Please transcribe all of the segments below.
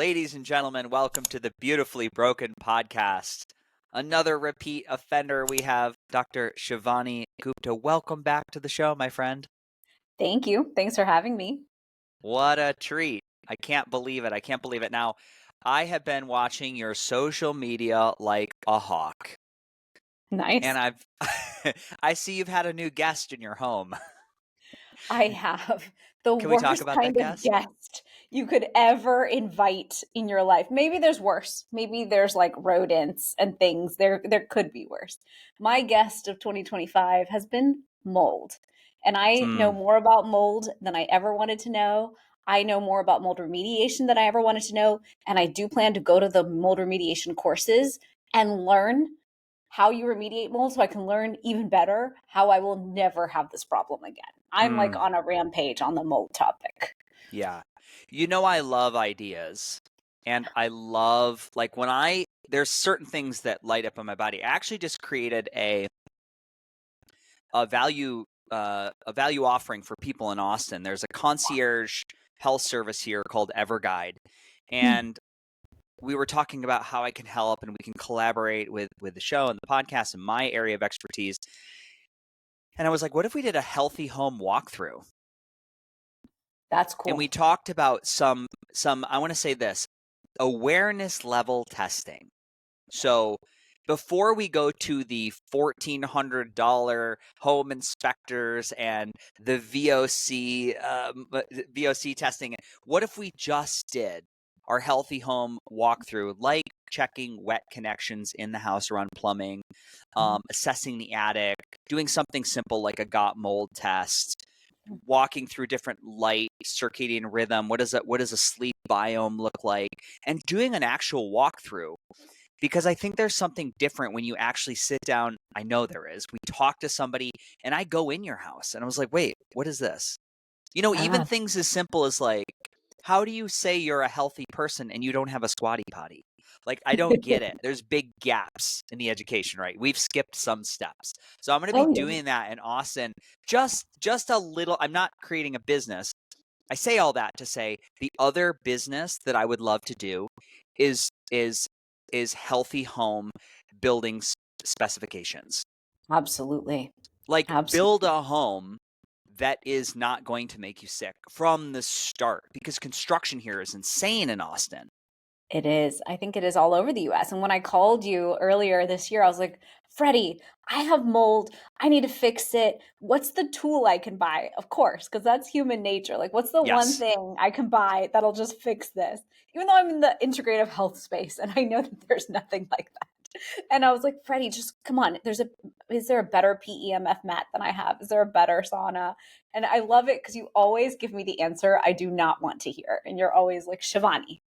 Ladies and gentlemen, welcome to the Beautifully Broken podcast. Another repeat offender. We have Dr. Shivani Gupta. Welcome back to the show, my friend. Thank you. Thanks for having me. What a treat. I can't believe it. I can't believe it. Now, I have been watching your social media like a hawk. Nice. And I see you've had a new guest in your home. I have the Can we talk worst about kind that of guest? guest you could ever invite in your life. Maybe there's worse. Maybe there's like rodents and things. There could be worse. My guest of 2025 has been mold. And I know more about mold than I ever wanted to know. I know more about mold remediation than I ever wanted to know. And I do plan to go to the mold remediation courses and learn how you remediate mold so I can learn even better how I will never have this problem again. I'm like on a rampage on the mold topic. Yeah. You know, I love ideas, and I love, like, there's certain things that light up in my body. I actually just created a value offering for people in Austin. There's a concierge health service here called EverGuide, and we were talking about how I can help and we can collaborate with the show and the podcast and my area of expertise. And I was like, what if we did a healthy home walkthrough? That's cool. And we talked about some I want to say this, awareness level testing. So before we go to the $1,400 home inspectors and the VOC testing, what if we just did our healthy home walkthrough, like checking wet connections in the house around plumbing, assessing the attic, doing something simple like a got mold test, walking through different light, circadian rhythm, what does a sleep biome look like, and doing an actual walkthrough. Because I think there's something different when you actually sit down. I know there is. We talk to somebody, and I go in your house, and I was like, wait, what is this? You know, even things as simple as like, how do you say you're a healthy person and you don't have a squatty potty? Like, I don't get it. There's big gaps in the education, right? We've skipped some steps. So I'm going to be doing that in Austin. Just a little. I'm not creating a business. I say all that to say the other business that I would love to do is healthy home building specifications. Absolutely. Like, build a home that is not going to make you sick from the start, because construction here is insane in Austin. It is. I think it is all over the US. And when I called you earlier this year, I was like, Freddie, I have mold. I need to fix it. What's the tool I can buy? Of course, because that's human nature. Like, what's the one thing I can buy that'll just fix this? Even though I'm in the integrative health space and I know that there's nothing like that. And I was like, Freddie, just come on. Is there a better PEMF mat than I have? Is there a better sauna? And I love it because you always give me the answer I do not want to hear. And you're always like, Shivani,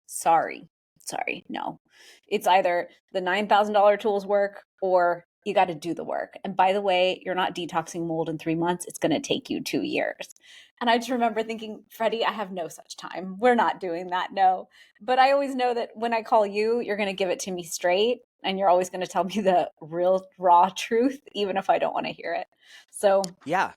sorry, no. It's either the $9,000 tools work or you got to do the work. And by the way, you're not detoxing mold in 3 months. It's going to take you 2 years. And I just remember thinking, Freddie, I have no such time. We're not doing that. No. But I always know that when I call you, you're going to give it to me straight. And you're always going to tell me the real raw truth, even if I don't want to hear it. So yeah.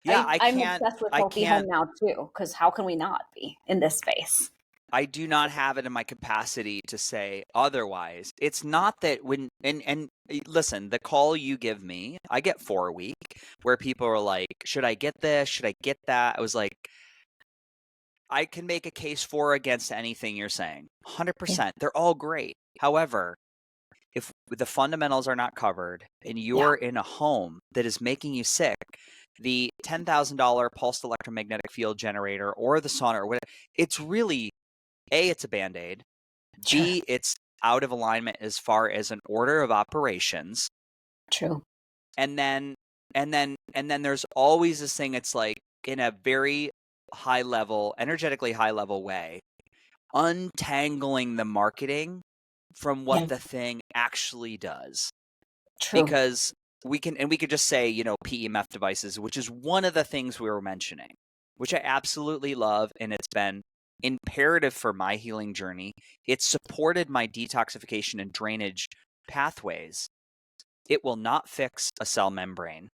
I'm obsessed with healthy home now too, because how can we not be in this space? I do not have it in my capacity to say otherwise. It's not that and listen, the call you give me, I get 4 a week where people are like, should I get this? Should I get that? I was like, I can make a case for or against anything you're saying. 100%. They're all great. However, if the fundamentals are not covered and you're in a home that is making you sick, the $10,000 pulsed electromagnetic field generator or the sauna or whatever, it's really, A, it's a Band-Aid. Sure. B, it's out of alignment as far as an order of operations. True. And then there's always this thing, it's like in a very high level, energetically high level way, untangling the marketing from what the thing actually does. True. Because we could just say, you know, PEMF devices, which is one of the things we were mentioning, which I absolutely love, and it's been imperative for my healing journey. It supported my detoxification and drainage pathways. It will not fix a cell membrane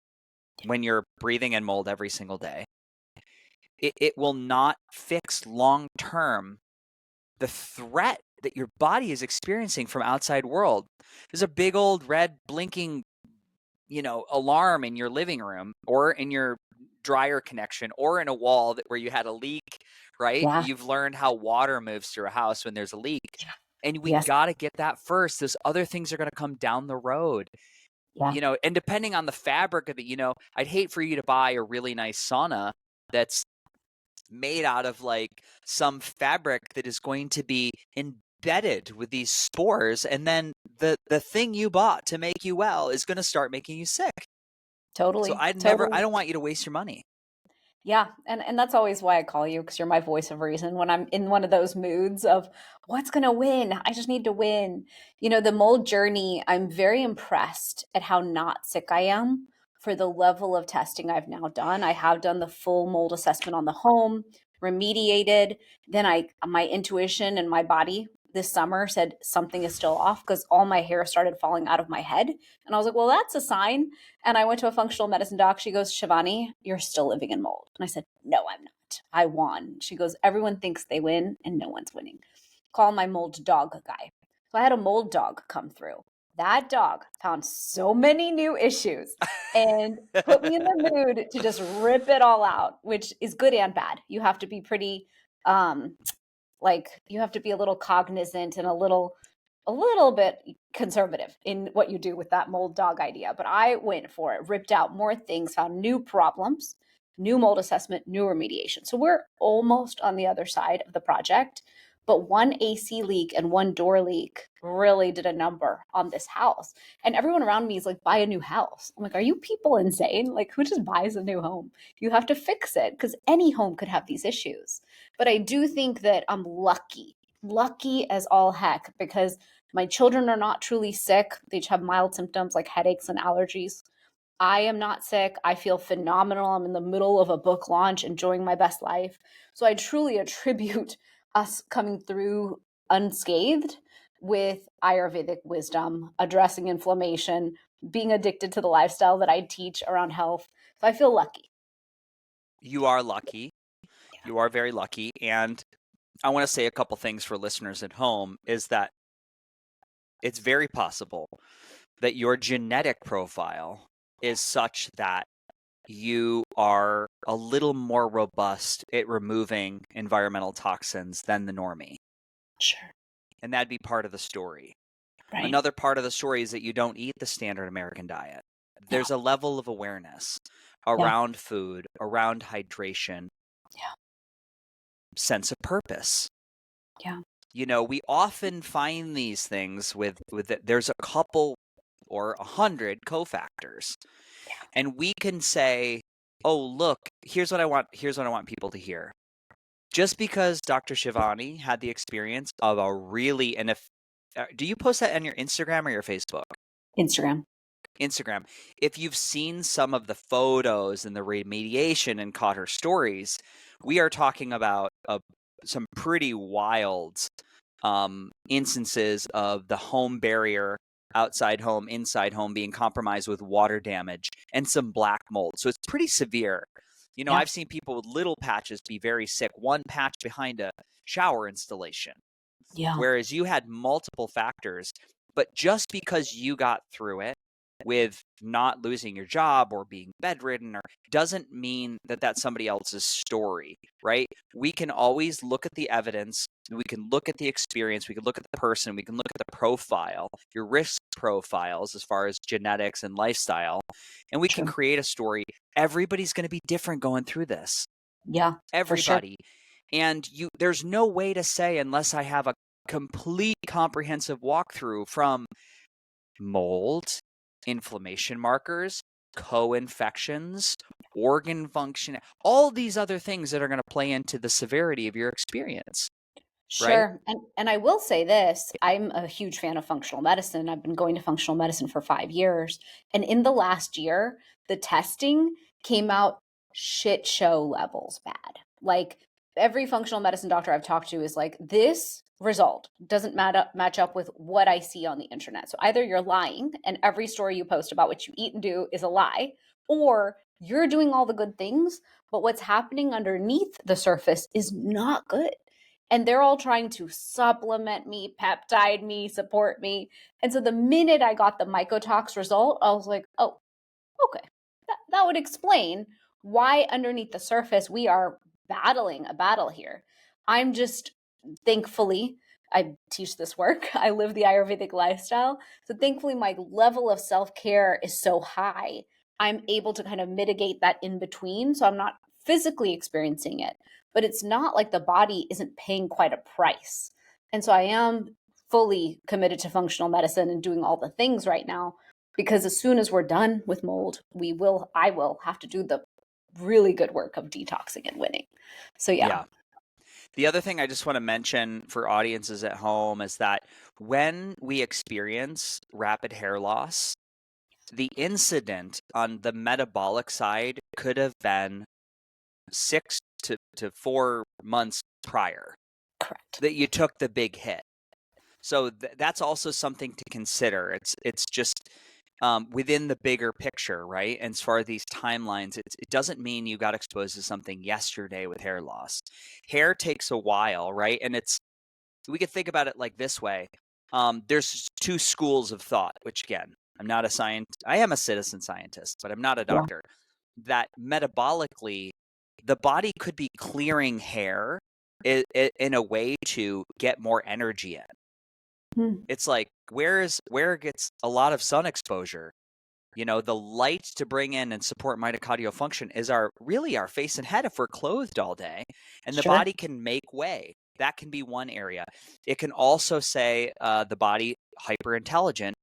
when you're breathing in mold every single day. It will not fix long-term the threat that your body is experiencing from outside world. There's a big old red blinking, alarm in your living room or in your dryer connection or in a wall where you had a leak, right? Yeah. You've learned how water moves through a house when there's a leak. And we Yes. got to get that first. Those other things are going to come down the road. Yeah. And depending on the fabric of it, I'd hate for you to buy a really nice sauna that's made out of like some fabric that is going to be embedded with these spores, and then the thing you bought to make you well is going to start making you sick. So Totally. I Totally. don't want you to waste your money. Yeah, and that's always why I call you, because you're my voice of reason when I'm in one of those moods of what's going to win? I just need to win. The mold journey, I'm very impressed at how not sick I am for the level of testing I've now done. I have done the full mold assessment on the home, remediated. Then my intuition and my body this summer said something is still off because all my hair started falling out of my head. And I was like, well, that's a sign. And I went to a functional medicine doc. She goes, Shivani, you're still living in mold. And I said, no, I'm not. I won. She goes, everyone thinks they win and no one's winning. Call my mold dog guy. So I had a mold dog come through. That dog found so many new issues and put me in the mood to just rip it all out, which is good and bad. You have to be pretty, you have to be a little cognizant and a little bit conservative in what you do with that mold dog idea. But I went for it, ripped out more things, found new problems, new mold assessment, new remediation. So we're almost on the other side of the project. But one AC leak and one door leak really did a number on this house. And everyone around me is like, buy a new house. I'm like, are you people insane? Like, who just buys a new home? You have to fix it because any home could have these issues. But I do think that I'm lucky as all heck, because my children are not truly sick. They just have mild symptoms like headaches and allergies. I am not sick. I feel phenomenal. I'm in the middle of a book launch, enjoying my best life. So I truly attribute us coming through unscathed with Ayurvedic wisdom, addressing inflammation, being addicted to the lifestyle that I teach around health. So I feel lucky. You are lucky. You are very lucky. And I want to say a couple things for listeners at home is that it's very possible that your genetic profile is such that you are a little more robust at removing environmental toxins than the normie. Sure. And that'd be part of the story. Right. Another part of the story is that you don't eat the standard American diet. There's a level of awareness around food, around hydration, sense of purpose. Yeah. We often find these things with there's a couple or 100 cofactors. And we can say, oh, look, here's what I want people to hear. Just because Dr. Shivani had the experience of a really, and if, do you post that on your Instagram or your Facebook? Instagram. If you've seen some of the photos and the remediation and caught her stories, we are talking about some pretty wild instances of the home barrier, outside home, inside home being compromised with water damage and some black mold. So it's pretty severe. I've seen people with little patches be very sick, one patch behind a shower installation. Yeah. Whereas you had multiple factors, but just because you got through it with not losing your job or being bedridden doesn't mean that that's somebody else's story, right? We can always look at the evidence, we can look at the experience, we can look at the person, we can look at the profile, your risk profiles as far as genetics and lifestyle, and we can create a story. Everybody's going to be different going through this. Yeah, everybody. For sure. And there's no way to say, unless I have a complete comprehensive walkthrough from mold, inflammation markers, co-infections, organ function, all these other things that are going to play into the severity of your experience. Sure. Right? And I will say this, I'm a huge fan of functional medicine. I've been going to functional medicine for 5 years. And in the last year, the testing came out shit show levels bad. Like every functional medicine doctor I've talked to is like, this result doesn't match up with what I see on the internet. So either you're lying and every story you post about what you eat and do is a lie, or you're doing all the good things, but what's happening underneath the surface is not good. And they're all trying to supplement me, peptide me, support me. And so the minute I got the mycotox result, I was like, oh, okay, that would explain why underneath the surface we are battling a battle here. I'm just, thankfully, I teach this work, I live the Ayurvedic lifestyle. So thankfully, my level of self care is so high. I'm able to kind of mitigate that in between. So I'm not physically experiencing it, but it's not like the body isn't paying quite a price. And so I am fully committed to functional medicine and doing all the things right now, because as soon as we're done with mold, I will have to do the really good work of detoxing and winning. So yeah. Yeah. The other thing I just want to mention for audiences at home is that when we experience rapid hair loss, the incident on the metabolic side could have been 6 to 4 months prior Correct. that you took the big hit. So that's also something to consider. It's just within the bigger picture, right? And as far as these timelines, it doesn't mean you got exposed to something yesterday with hair loss. Hair takes a while, right? And we could think about it like this way. There's two schools of thought, which again, I am a citizen scientist, but I'm not a doctor. That metabolically, the body could be clearing hair in a way to get more energy in. It's like where it gets a lot of sun exposure. The light to bring in and support mitochondrial function is our face and head if we're clothed all day, and the Sure. body can make way. That can be one area. It can also say the body hyper intelligent.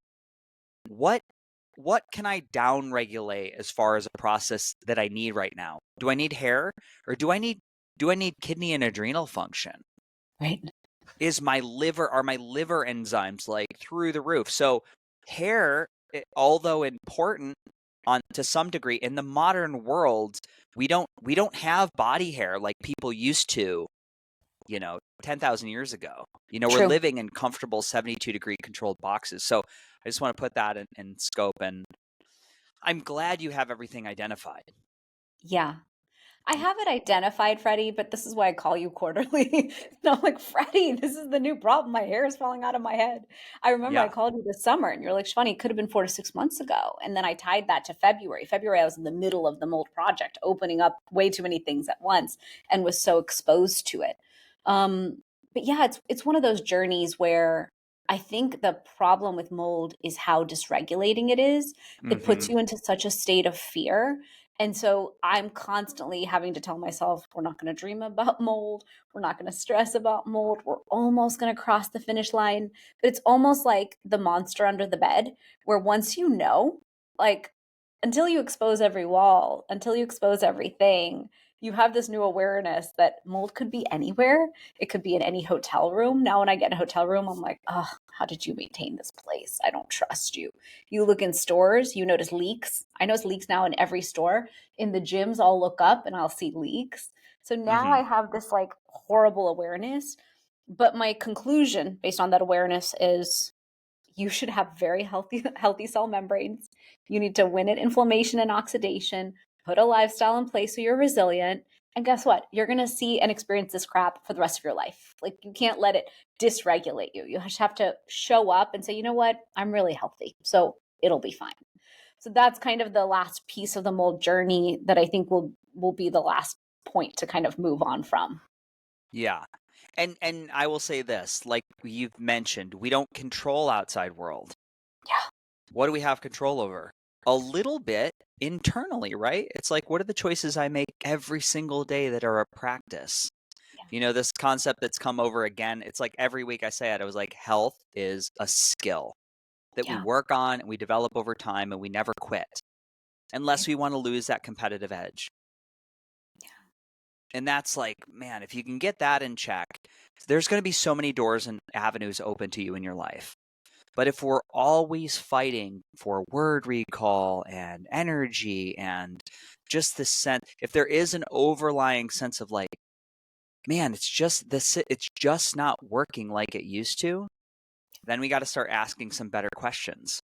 What can I down regulate as far as a process that I need right now? Do I need hair, or do I need kidney and adrenal function? Right. Are my liver enzymes like through the roof? So hair, although important to some degree in the modern world, we don't have body hair like people used to, 10,000 years ago. We're living in comfortable 72-degree controlled boxes. So I just want to put that in scope, and I'm glad you have everything identified. Yeah. I have it identified, Freddie, but this is why I call you quarterly. And I'm like, Freddie, this is the new problem. My hair is falling out of my head. I remember I Yeah. called you this summer and you're like, Shivani, it could have been 4 to 6 months ago. And then I tied that to February. February, I was in the middle of the mold project, opening up way too many things at once and was so exposed to it. But yeah, it's one of those journeys where I think the problem with mold is how dysregulating it is. It puts you into such a state of fear. And so I'm constantly having to tell myself, we're not going to dream about mold. We're not going to stress about mold. We're almost going to cross the finish line. But it's almost like the monster under the bed, where once you know, like until you expose every wall, until you expose everything, you have this new awareness that mold could be anywhere. It could be in any hotel room. Now, when I get in a hotel room, I'm like, oh, how did you maintain this place? I don't trust you. You look in stores, you notice leaks. I notice leaks now in every store. In the gyms, I'll look up and I'll see leaks. So now I have this like horrible awareness. But my conclusion based on that awareness is you should have very healthy cell membranes. You need to win at inflammation and oxidation, put a lifestyle in place so you're resilient. And guess what? You're going to see and experience this crap for the rest of your life. Like you can't let it dysregulate you. You just have to show up and say, you know what? I'm really healthy. So it'll be fine. So that's kind of the last piece of the mold journey that I think will be the last point to kind of move on from. Yeah. And I will say this, like you've mentioned, we don't control outside world. Yeah. What do we have control over? A little bit internally, right? It's like, what are the choices I make every single day that are a practice? Yeah. This concept that's come over again, it's like every week I say it, I was like, health is a skill that we Yeah. work on and we develop over time and we never quit unless Right. we want to lose that competitive edge. And that's like, man, if you can get that in check, there's going to be so many doors and avenues open to you in your life. But if we're always fighting for word recall and energy and just the sense, if there is an overlying sense of like, man, it's just not working like it used to, then we got to start asking some better questions.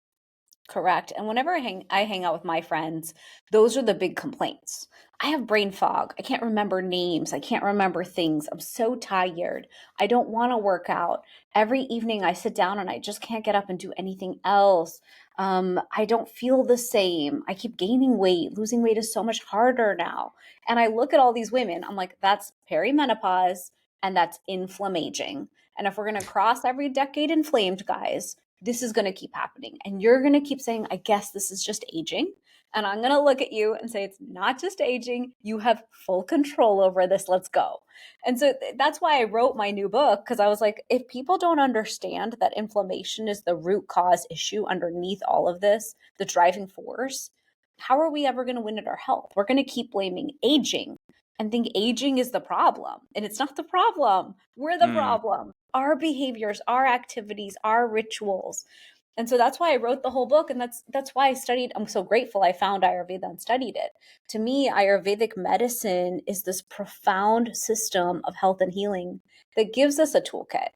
Correct. And whenever I hang out with my friends, those are the big complaints. I have brain fog. I can't remember names. I can't remember things. I'm so tired. I don't want to work out. Every evening I sit down and I just can't get up and do anything else. I don't feel the same. I keep gaining weight. Losing weight is so much harder now. And I look at all these women, I'm like, that's perimenopause and that's inflammaging. And if we're going to cross every decade inflamed, guys, this is going to keep happening. And you're going to keep saying, I guess this is just aging. And I'm going to look at you and say, it's not just aging. You have full control over this. Let's go. And so that's why I wrote my new book, because I was like, if people don't understand that inflammation is the root cause issue underneath all of this, the driving force, how are we ever going to win at our health? We're going to keep blaming aging and think aging is the problem. And it's not the problem. We're the problem. Our behaviors, our activities, our rituals. And so that's why I wrote the whole book. And that's why I studied. I'm so grateful I found Ayurveda and studied it. To me, Ayurvedic medicine is this profound system of health and healing that gives us a toolkit.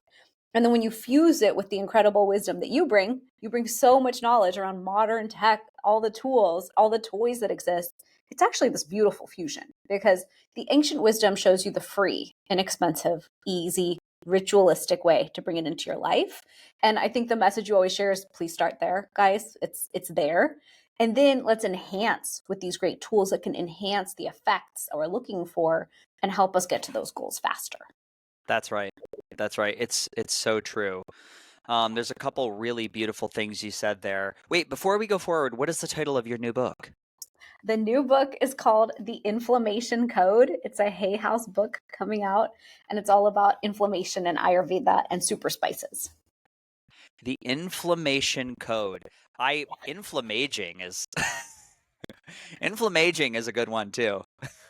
And then when you fuse it with the incredible wisdom that you bring so much knowledge around modern tech, all the tools, all the toys that exist. It's actually this beautiful fusion, because the ancient wisdom shows you the free, inexpensive, easy, ritualistic way to bring it into your life. And I think the message you always share is, please start there, guys. It's there. And then let's enhance with these great tools that can enhance the effects that we're looking for and help us get to those goals faster. That's right. That's right. It's so true. There's a couple really beautiful things you said there. Wait, before we go forward, what is the title of your new book? The new book is called The Inflammation Code. It's a Hay House book coming out, and it's all about inflammation and Ayurveda and super spices. The Inflammation Code. Inflammaging is inflammaging is a good one too.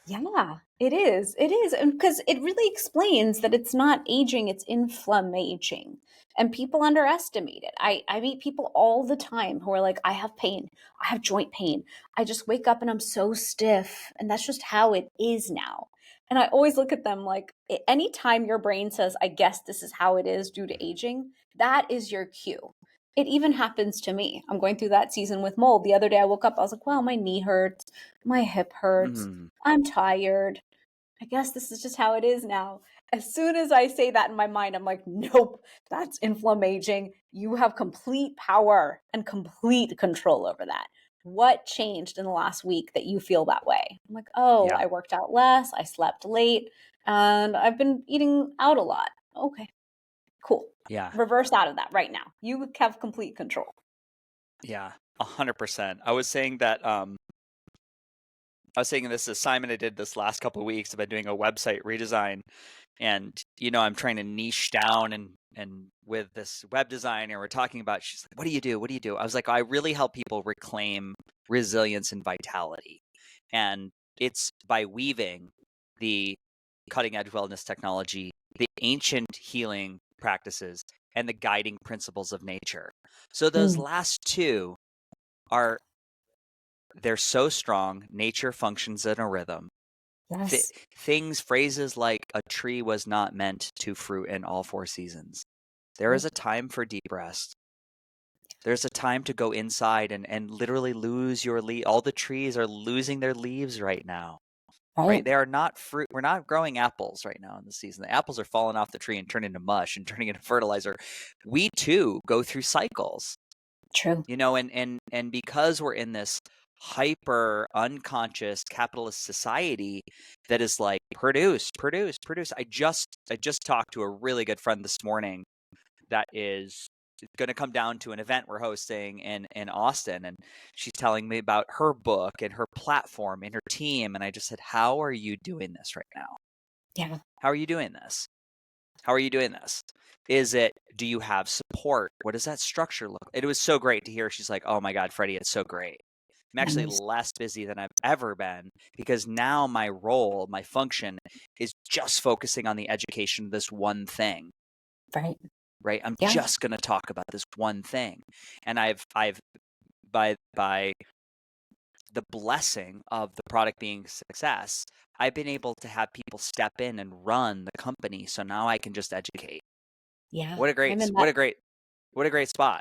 Yeah, it is. It is. And because it really explains that it's not aging, it's inflammaging. And people underestimate it. I meet people all the time who are like, I have pain. I have joint pain. I just wake up and I'm so stiff. And that's just how it is now. And I always look at them like, anytime your brain says, I guess this is how it is due to aging, that is your cue. It even happens to me. I'm going through that season with mold. The other day I woke up, I was like, wow, my knee hurts. My hip hurts. Mm, I'm tired. I guess this is just how it is now. As soon as I say that in my mind, I'm like, nope, that's inflammaging. You have complete power and complete control over that. What changed in the last week that you feel that way? I'm like, oh, yeah. I worked out less, I slept late, and I've been eating out a lot. Okay, cool. Yeah. Reverse out of that right now. You have complete control. Yeah. 100%. I was saying this assignment I did this last couple of weeks. I've been doing a website redesign, and I'm trying to niche down and with this web designer we're talking about, she's like, what do you do? What do you do? I was like, I really help people reclaim resilience and vitality. And it's by weaving the cutting edge wellness technology, the ancient healing practices, and the guiding principles of nature. So those last two they're so strong. Nature functions in a rhythm. Yes. Phrases like a tree was not meant to fruit in all four seasons. There is a time for deep rest. There's a time to go inside and literally lose your leaf. All the trees are losing their leaves right now. Right? They are not fruit. We're not growing apples right now in the season. The apples are falling off the tree and turning into mush and turning into fertilizer. We too go through cycles. True. And because we're in this hyper unconscious capitalist society that is like produce. I just talked to a really good friend this morning that is going to come down to an event we're hosting in Austin, and she's telling me about her book and her platform and her team, and I just said, how are you doing this right now? Yeah. How are you doing this? Do you have support? What does that structure look like? It was so great to hear. She's like, oh my God, Freddie, it's so great. I'm actually less busy than I've ever been, because now my role, my function is just focusing on the education of this one thing. Right. I'm just going to talk about this one thing. And I've by the blessing of the product being a success, I've been able to have people step in and run the company. So now I can just educate. Yeah. What a great spot.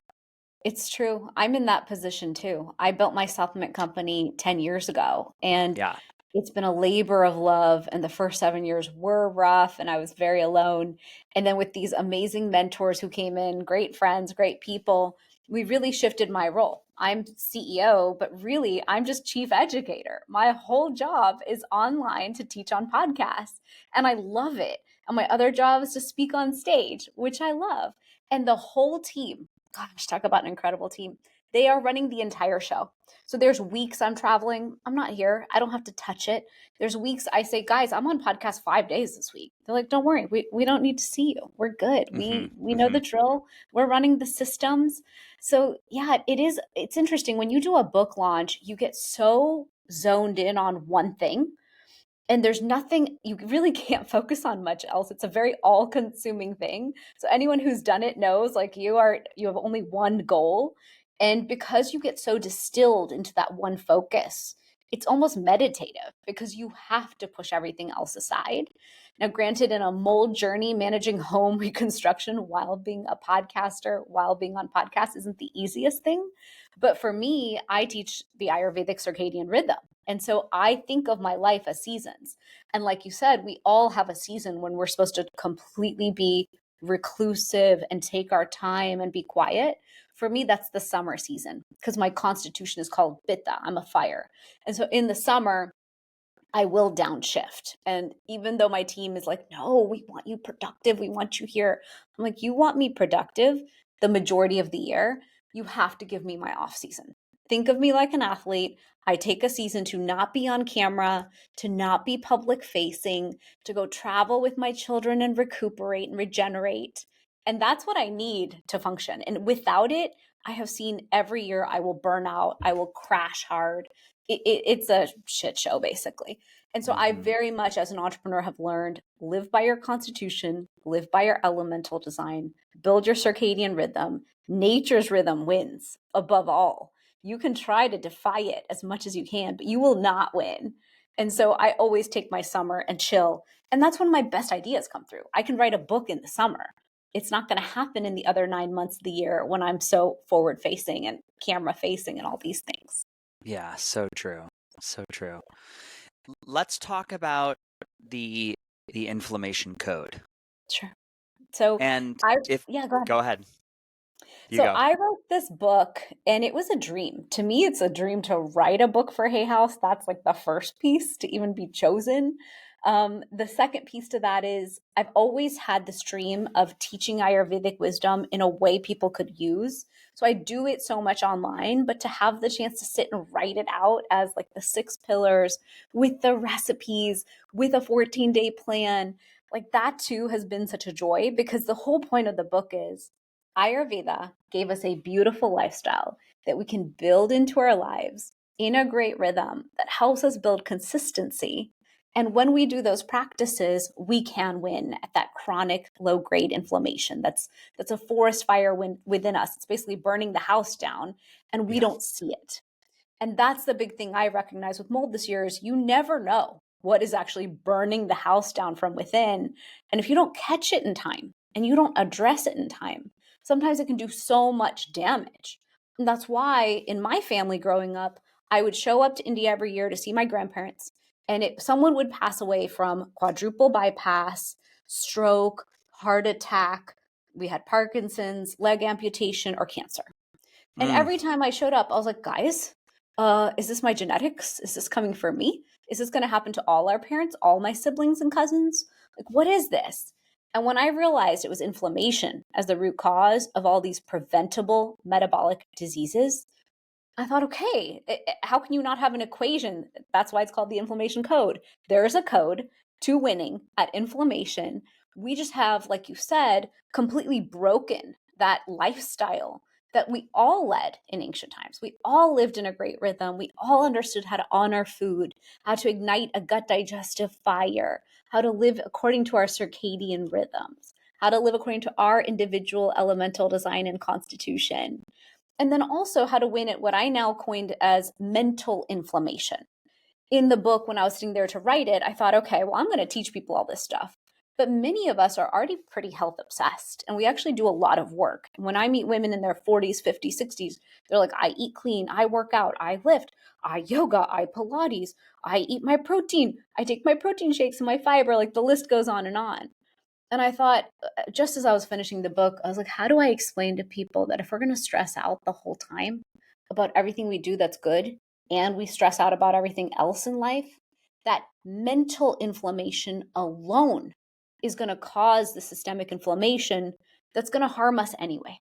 It's true. I'm in that position too. I built my supplement company 10 years ago, and Yeah. it's been a labor of love. And the first 7 years were rough, and I was very alone. And then with these amazing mentors who came in, great friends, great people, we really shifted my role. I'm CEO, but really I'm just chief educator. My whole job is online to teach on podcasts, and I love it. And my other job is to speak on stage, which I love. And the whole team, gosh, talk about an incredible team. They are running the entire show. So there's weeks I'm traveling. I'm not here. I don't have to touch it. There's weeks I say, guys, I'm on podcast 5 days this week. They're like, don't worry. We don't need to see you. We're good. Hmm. We know the drill. We're running the systems. So yeah, it's interesting. When you do a book launch, you get so zoned in on one thing, and there's nothing, you really can't focus on much else. It's a very all-consuming thing. So anyone who's done it knows, like, you have only one goal, and because you get so distilled into that one focus, it's almost meditative because you have to push everything else aside. Now granted, in a mold journey, managing home reconstruction while being a podcaster, while being on podcasts, isn't the easiest thing, but for me, I teach the Ayurvedic circadian rhythm. And so I think of my life as seasons. And like you said, we all have a season when we're supposed to completely be reclusive and take our time and be quiet. For me, that's the summer season because my constitution is called Pitta. I'm a fire. And so in the summer, I will downshift. And even though my team is like, no, we want you productive, we want you here. I'm like, you want me productive the majority of the year? You have to give me my off season. Think of me like an athlete. I take a season to not be on camera, to not be public facing, to go travel with my children and recuperate and regenerate. And that's what I need to function. And without it, I have seen every year I will burn out, I will crash hard. It's a shit show, basically. And so I Hmm. very much, as an entrepreneur, have learned live by your constitution, live by your elemental design, build your circadian rhythm. Nature's rhythm wins above all. You can try to defy it as much as you can, but you will not win. And so I always take my summer and chill. And that's when my best ideas come through. I can write a book in the summer. It's not going to happen in the other 9 months of the year when I'm so forward facing and camera facing and all these things. Yeah, so true. So true. Let's talk about the inflammation code. Sure. So And I, if yeah, go ahead. go ahead. You So go. I wrote this book and it was a dream. To me, it's a dream to write a book for Hay House. That's like the first piece to even be chosen. The second piece to that is I've always had this dream of teaching Ayurvedic wisdom in a way people could use. So I do it so much online, but to have the chance to sit and write it out as like the 6 pillars with the recipes, with a 14-day plan, like that too has been such a joy because the whole point of the book is Ayurveda gave us a beautiful lifestyle that we can build into our lives in a great rhythm that helps us build consistency. And when we do those practices, we can win at that chronic low grade inflammation. That's a forest fire within us. It's basically burning the house down and we Yeah. don't see it. And that's the big thing I recognize with mold this year is you never know what is actually burning the house down from within. And if you don't catch it in time and you don't address it in time, sometimes it can do so much damage. And that's why in my family growing up, I would show up to India every year to see my grandparents. And someone would pass away from quadruple bypass, stroke, heart attack. We had Parkinson's, leg amputation, or cancer. And Mm. every time I showed up, I was like, guys, is this my genetics? Is this coming for me? Is this going to happen to all our parents, all my siblings and cousins? Like, what is this? And when I realized it was inflammation as the root cause of all these preventable metabolic diseases, I thought, okay, how can you not have an equation? That's why it's called the inflammation code. There's a code to winning at inflammation. We just have, like you said, completely broken that lifestyle that we all led in ancient times. We all lived in a great rhythm. We all understood how to honor food, how to ignite a gut digestive fire, how to live according to our circadian rhythms, how to live according to our individual elemental design and constitution. And then also how to win at what I now coined as mental inflammation. In the book, when I was sitting there to write it, I thought, okay, well, I'm going to teach people all this stuff. But many of us are already pretty health obsessed, and we actually do a lot of work. And when I meet women in their 40s, 50s, 60s, they're like, I eat clean, I work out, I lift, I yoga, I Pilates, I eat my protein, I take my protein shakes and my fiber, like the list goes on and on. And I thought, just as I was finishing the book, I was like, how do I explain to people that if we're going to stress out the whole time about everything we do that's good, and we stress out about everything else in life, that mental inflammation alone is going to cause the systemic inflammation that's going to harm us anyway.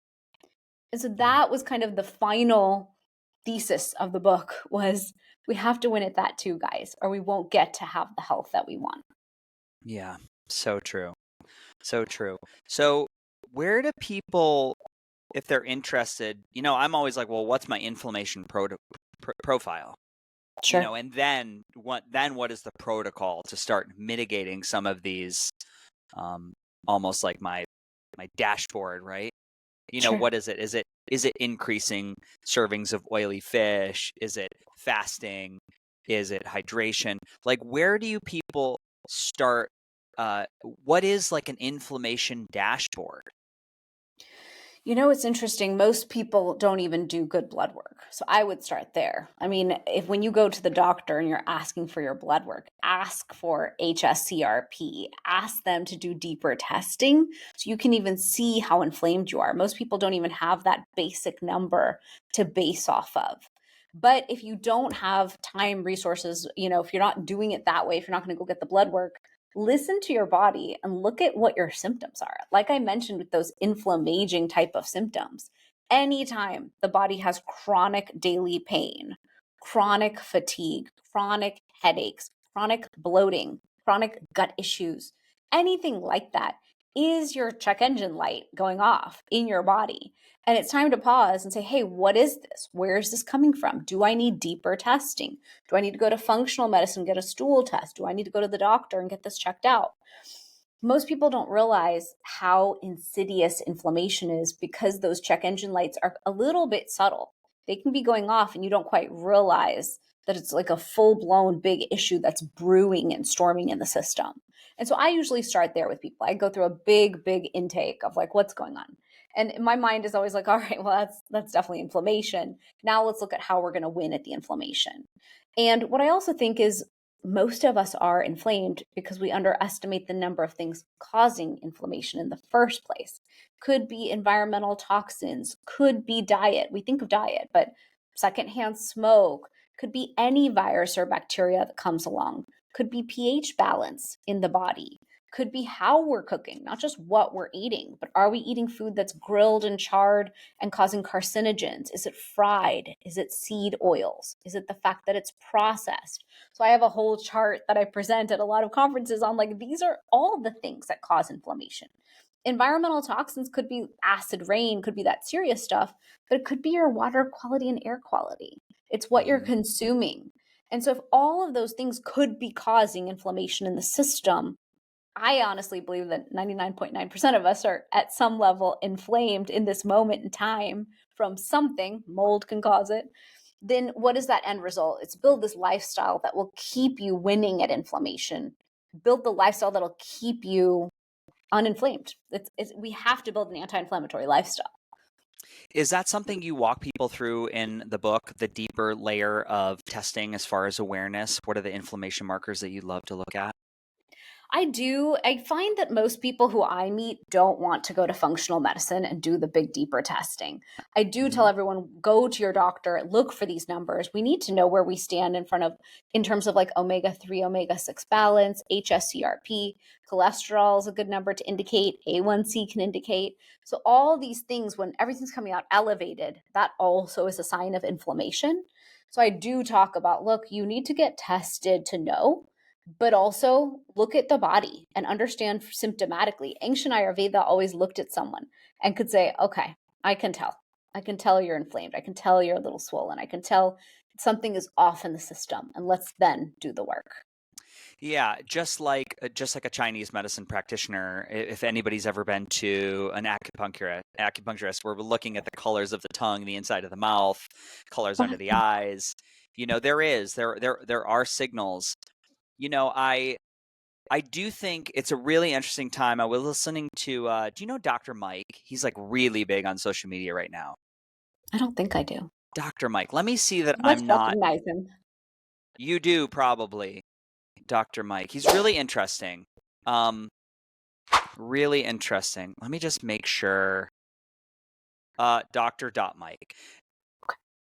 And so that was kind of the final thesis of the book, was we have to win at that too, guys, or we won't get to have the health that we want. Yeah, so true. So true. So where do people, if they're interested, I'm always like, well, what's my inflammation profile? Sure. And then what is the protocol to start mitigating some of these, almost like my dashboard, right? Sure. What is it? Is it increasing servings of oily fish? Is it fasting? Is it hydration? Like, where do you people start? What is like an inflammation dashboard? It's interesting. Most people don't even do good blood work. So I would start there. I mean, when you go to the doctor and you're asking for your blood work, ask for HSCRP, ask them to do deeper testing so you can even see how inflamed you are. Most people don't even have that basic number to base off of. But if you don't have time, resources, if you're not doing it that way, if you're not going to go get the blood work, listen to your body and look at what your symptoms are. Like I mentioned with those inflammaging type of symptoms, anytime the body has chronic daily pain, chronic fatigue, chronic headaches, chronic bloating, chronic gut issues, anything like that, is your check engine light going off in your body. And it's time to pause and say, hey, what is this? Where is this coming from? Do I need deeper testing? Do I need to go to functional medicine, get a stool test? Do I need to go to the doctor and get this checked out? Most people don't realize how insidious inflammation is because those check engine lights are a little bit subtle. They can be going off and you don't quite realize that it's like a full-blown big issue that's brewing and storming in the system. And so I usually start there with people. I go through a big intake of like, what's going on? And my mind is always like, all right, well, that's definitely inflammation. Now let's look at how we're going to win at the inflammation. And what I also think is most of us are inflamed because we underestimate the number of things causing inflammation in the first place. Could be environmental toxins, could be diet. We think of diet, but secondhand smoke, could be any virus or bacteria that comes along, could be pH balance in the body, could be how we're cooking, not just what we're eating, but are we eating food that's grilled and charred and causing carcinogens? Is it fried? Is it seed oils? Is it the fact that it's processed? So I have a whole chart that I present at a lot of conferences on like, these are all the things that cause inflammation. Environmental toxins could be acid rain, could be that serious stuff, but it could be your water quality and air quality. It's what you're consuming. And so if all of those things could be causing inflammation in the system, I honestly believe that 99.9% of us are at some level inflamed in this moment in time from something. Mold can cause it. Then what is that end result? It's build this lifestyle that will keep you winning at inflammation. Build the lifestyle that'll keep you uninflamed. We have to build an anti-inflammatory lifestyle. Is that something you walk people through in the book, the deeper layer of testing as far as awareness? What are the inflammation markers that you love to look at? I do. I find that most people who I meet don't want to go to functional medicine and do the big, deeper testing. I do tell everyone, go to your doctor, look for these numbers. We need to know where we stand in terms of like omega-3, omega-6 balance, HSCRP, cholesterol is a good number to indicate, A1C can indicate. So all these things, when everything's coming out elevated, that also is a sign of inflammation. So I do talk about, look, you need to get tested to know, but also look at the body and understand symptomatically. Ancient Ayurveda always looked at someone and could say, okay, I can tell. I can tell you're inflamed. I can tell you're a little swollen. I can tell something is off in the system, and let's then do the work. Yeah, just like a Chinese medicine practitioner, if anybody's ever been to an acupuncturist, where we're looking at the colors of the tongue, the inside of the mouth, colors under the eyes, there are signals. I I do think it's a really interesting time. I was listening to, do you know Dr. Mike? He's like really big on social media right now. I don't think I do. Dr. Mike. Let me see that I must I'm not. recognize him. You do probably, Dr. Mike. He's really interesting. Really interesting. Let me just make sure. Dr. Mike.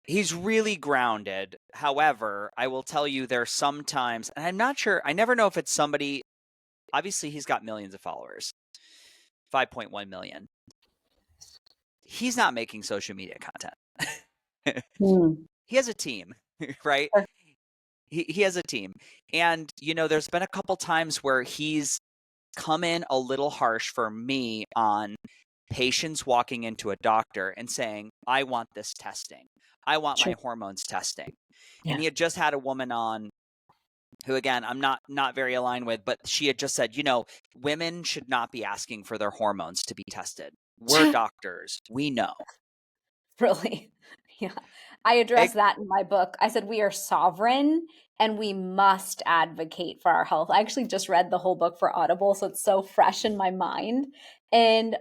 He's really grounded. However, I will tell you there's sometimes, and I'm not sure, I never know if it's somebody, obviously he's got millions of followers, 5.1 million. He's not making social media content. He has a team, right? Sure. He has a team. And, there's been a couple times where he's come in a little harsh for me on patients walking into a doctor and saying, I want this testing. I want Sure. my hormones testing. Yeah. And he had just had a woman on who, again, I'm not very aligned with, but she had just said, women should not be asking for their hormones to be tested. We're doctors. We know. Really? Yeah. I address that in my book. I said we are sovereign and we must advocate for our health. I actually just read the whole book for Audible, so it's so fresh in my mind. And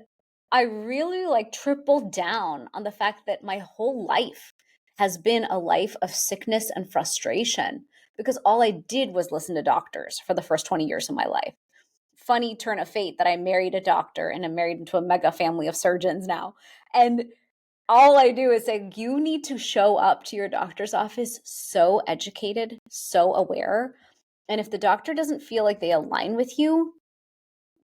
I really tripled down on the fact that my whole life has been a life of sickness and frustration because all I did was listen to doctors for the first 20 years of my life. Funny turn of fate that I married a doctor and I'm married into a mega family of surgeons now. And all I do is say, you need to show up to your doctor's office so educated, so aware. And if the doctor doesn't feel like they align with you,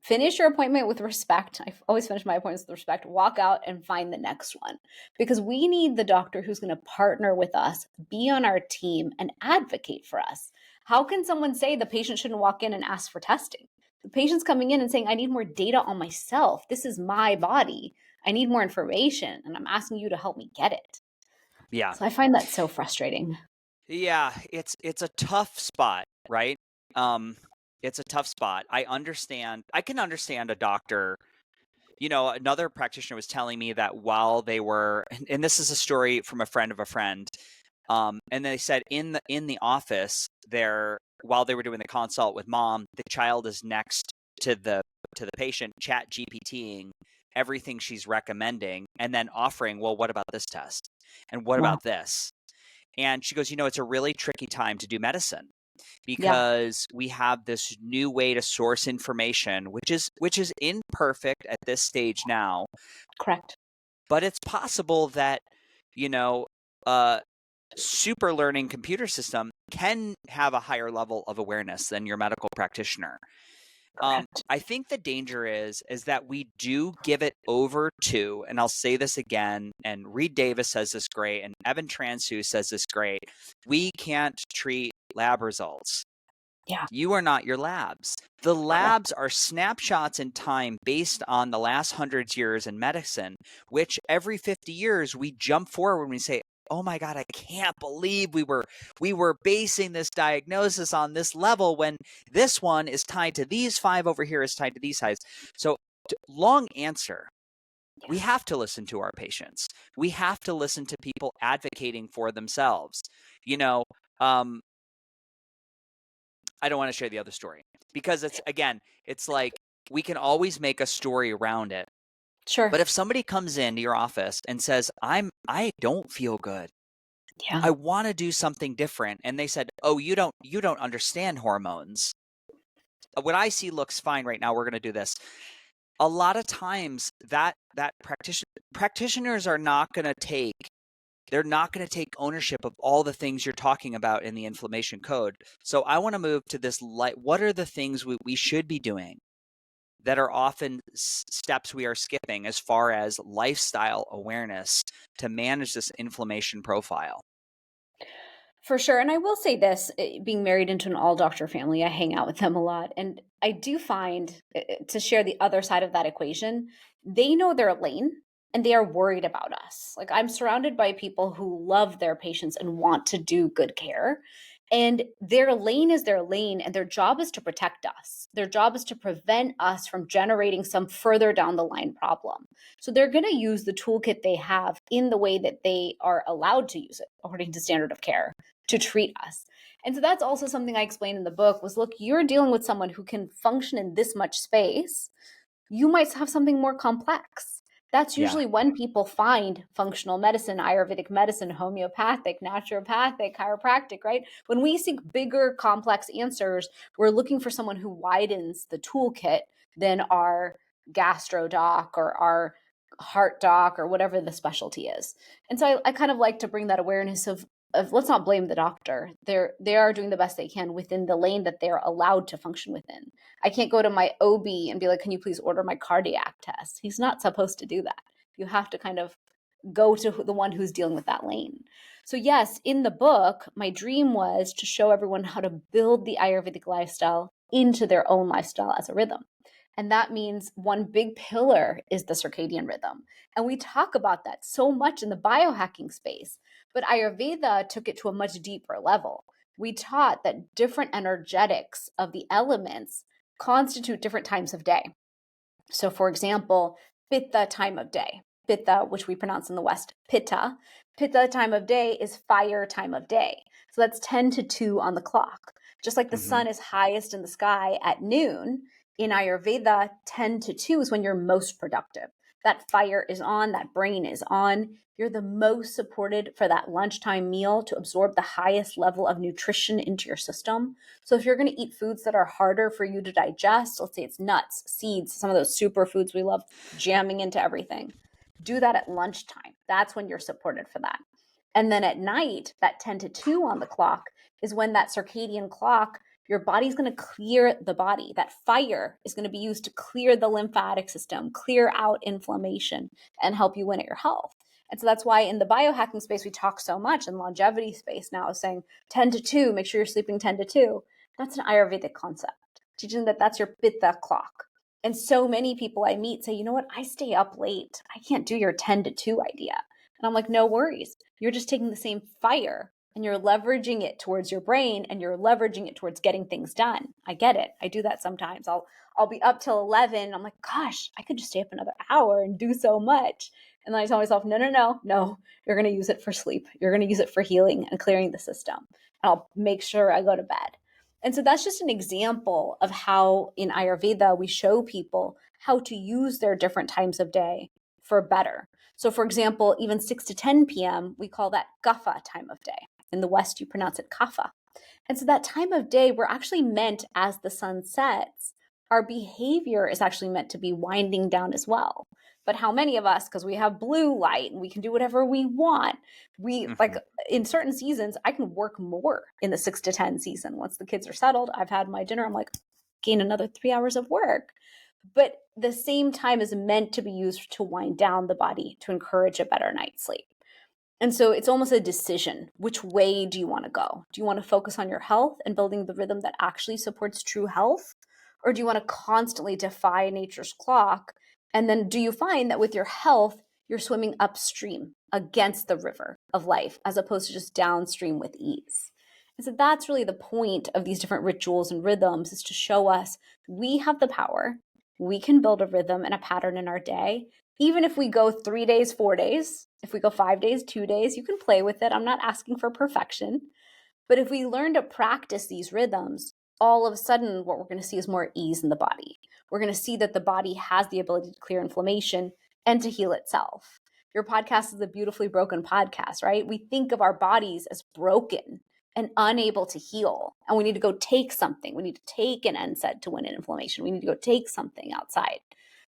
finish your appointment with respect. I always finish my appointments with respect. Walk out and find the next one. Because we need the doctor who's going to partner with us, be on our team, and advocate for us. How can someone say the patient shouldn't walk in and ask for testing? The patient's coming in and saying, I need more data on myself. This is my body. I need more information, and I'm asking you to help me get it. Yeah. So I find that so frustrating. Yeah, it's a tough spot, right? It's a tough spot. I can understand a doctor. Another practitioner was telling me that while they were, and this is a story from a friend of a friend, and they said in the office there, while they were doing the consult with mom, the child is next to the patient, chat GPTing everything she's recommending, and then offering, well, what about this test? And what about this? And she goes, it's a really tricky time to do medicine because we have this new way to source information, which is imperfect at this stage now. Correct. But it's possible that, a super learning computer system can have a higher level of awareness than your medical practitioner. I think the danger is that we do give it over to, and I'll say this again, and Reed Davis says this great, and Evan Transu says this great, we can't treat lab results. Yeah. You are not your labs. The labs are snapshots in time based on the last hundreds years in medicine, which every 50 years we jump forward when we say, oh my God, I can't believe we were basing this diagnosis on this level when this one is tied to these 5 over here is tied to these sides. So long answer. We have to listen to our patients. We have to listen to people advocating for themselves. I don't want to share the other story because it's like we can always make a story around it. Sure. But if somebody comes into your office and says, I don't feel good. Yeah. I want to do something different. And they said, oh, you don't understand hormones. What I see looks fine right now. We're going to do this. A lot of times that practitioners are not going to take ownership of all the things you're talking about in the inflammation code. So I want to move to this what are the things we should be doing that are often steps we are skipping as far as lifestyle awareness to manage this inflammation profile? For sure. And I will say this, being married into an all doctor family, I hang out with them a lot. And I do find, to share the other side of that equation, they know their lane and they are worried about us. Like, I'm surrounded by people who love their patients and want to do good care. And their lane is their lane, and their job is to protect us. Their job is to prevent us from generating some further down the line problem. So they're going to use the toolkit they have in the way that they are allowed to use it according to standard of care to treat us. And so that's also something I explained in the book was, look, you're dealing with someone who can function in this much space. You might have something more complex. That's Yeah. usually when people find functional medicine, Ayurvedic medicine, homeopathic, naturopathic, chiropractic, right? When we seek bigger, complex answers, we're looking for someone who widens the toolkit than our gastro doc or our heart doc or whatever the specialty is. And so I kind of like to bring that awareness of let's not blame the doctor. They are doing the best they can within the lane that they're allowed to function within. I can't go to my OB and be like, can you please order my cardiac test? He's not supposed to do that. You have to kind of go to the one who's dealing with that lane. So yes, in the book, my dream was to show everyone how to build the Ayurvedic lifestyle into their own lifestyle as a rhythm. And that means one big pillar is the circadian rhythm. And we talk about that so much in the biohacking space, but Ayurveda took it to a much deeper level. We taught that different energetics of the elements constitute different times of day. So for example, Pitta time of day. Pitta, which we pronounce in the West, Pitta. Pitta time of day is fire time of day. So that's 10 to 2 on the clock. Just like the sun is highest in the sky at noon, in Ayurveda, 10 to 2 is when you're most productive. That fire is on, that brain is on. You're the most supported for that lunchtime meal to absorb the highest level of nutrition into your system. So if you're going to eat foods that are harder for you to digest, let's say it's nuts, seeds, some of those superfoods we love jamming into everything, do that at lunchtime. That's when you're supported for that. And then at night, that 10 to 2 on the clock is when that circadian clock, your body's going to clear the body. That fire is going to be used to clear the lymphatic system, clear out inflammation, and help you win at your health. And so that's why in the biohacking space, we talk so much, in longevity space now, saying 10 to 2, make sure you're sleeping 10 to 2. That's an Ayurvedic concept, teaching that that's your Pitta clock. And so many people I meet say, you know what, I stay up late. I can't do your 10 to 2 idea. And I'm like, no worries. You're just taking the same fire and you're leveraging it towards your brain and you're leveraging it towards getting things done. I get it. I do that sometimes. I'll be up till 11. I'm like, gosh, I could just stay up another hour and do so much. And then I tell myself, no, you're going to use it for sleep. You're going to use it for healing and clearing the system. And I'll make sure I go to bed. And so that's just an example of how in Ayurveda, we show people how to use their different times of day for better. So for example, even 6 to 10 p.m., we call that Kapha time of day. In the West, you pronounce it Kapha. And so that time of day, we're actually meant, as the sun sets, our behavior is actually meant to be winding down as well. But how many of us, because we have blue light and we can do whatever we want, like in certain seasons, I can work more in the 6 to 10 season. Once the kids are settled, I've had my dinner, I'm like, gain another 3 hours of work. But the same time is meant to be used to wind down the body to encourage a better night's sleep. And so it's almost a decision. Which way do you want to go? Do you want to focus on your health and building the rhythm that actually supports true health? Or do you want to constantly defy nature's clock? And then do you find that with your health, you're swimming upstream against the river of life as opposed to just downstream with ease? And so that's really the point of these different rituals and rhythms, is to show us we have the power. We can build a rhythm and a pattern in our day. Even if we go 3 days, 4 days, if we go 5 days, 2 days, you can play with it. I'm not asking for perfection. But if we learn to practice these rhythms, all of a sudden what we're going to see is more ease in the body. We're going to see that the body has the ability to clear inflammation and to heal itself. Your podcast is a beautifully broken podcast, right? We think of our bodies as broken and unable to heal. And we need to go take something. We need to take an NSAID to win an inflammation. We need to go take something outside.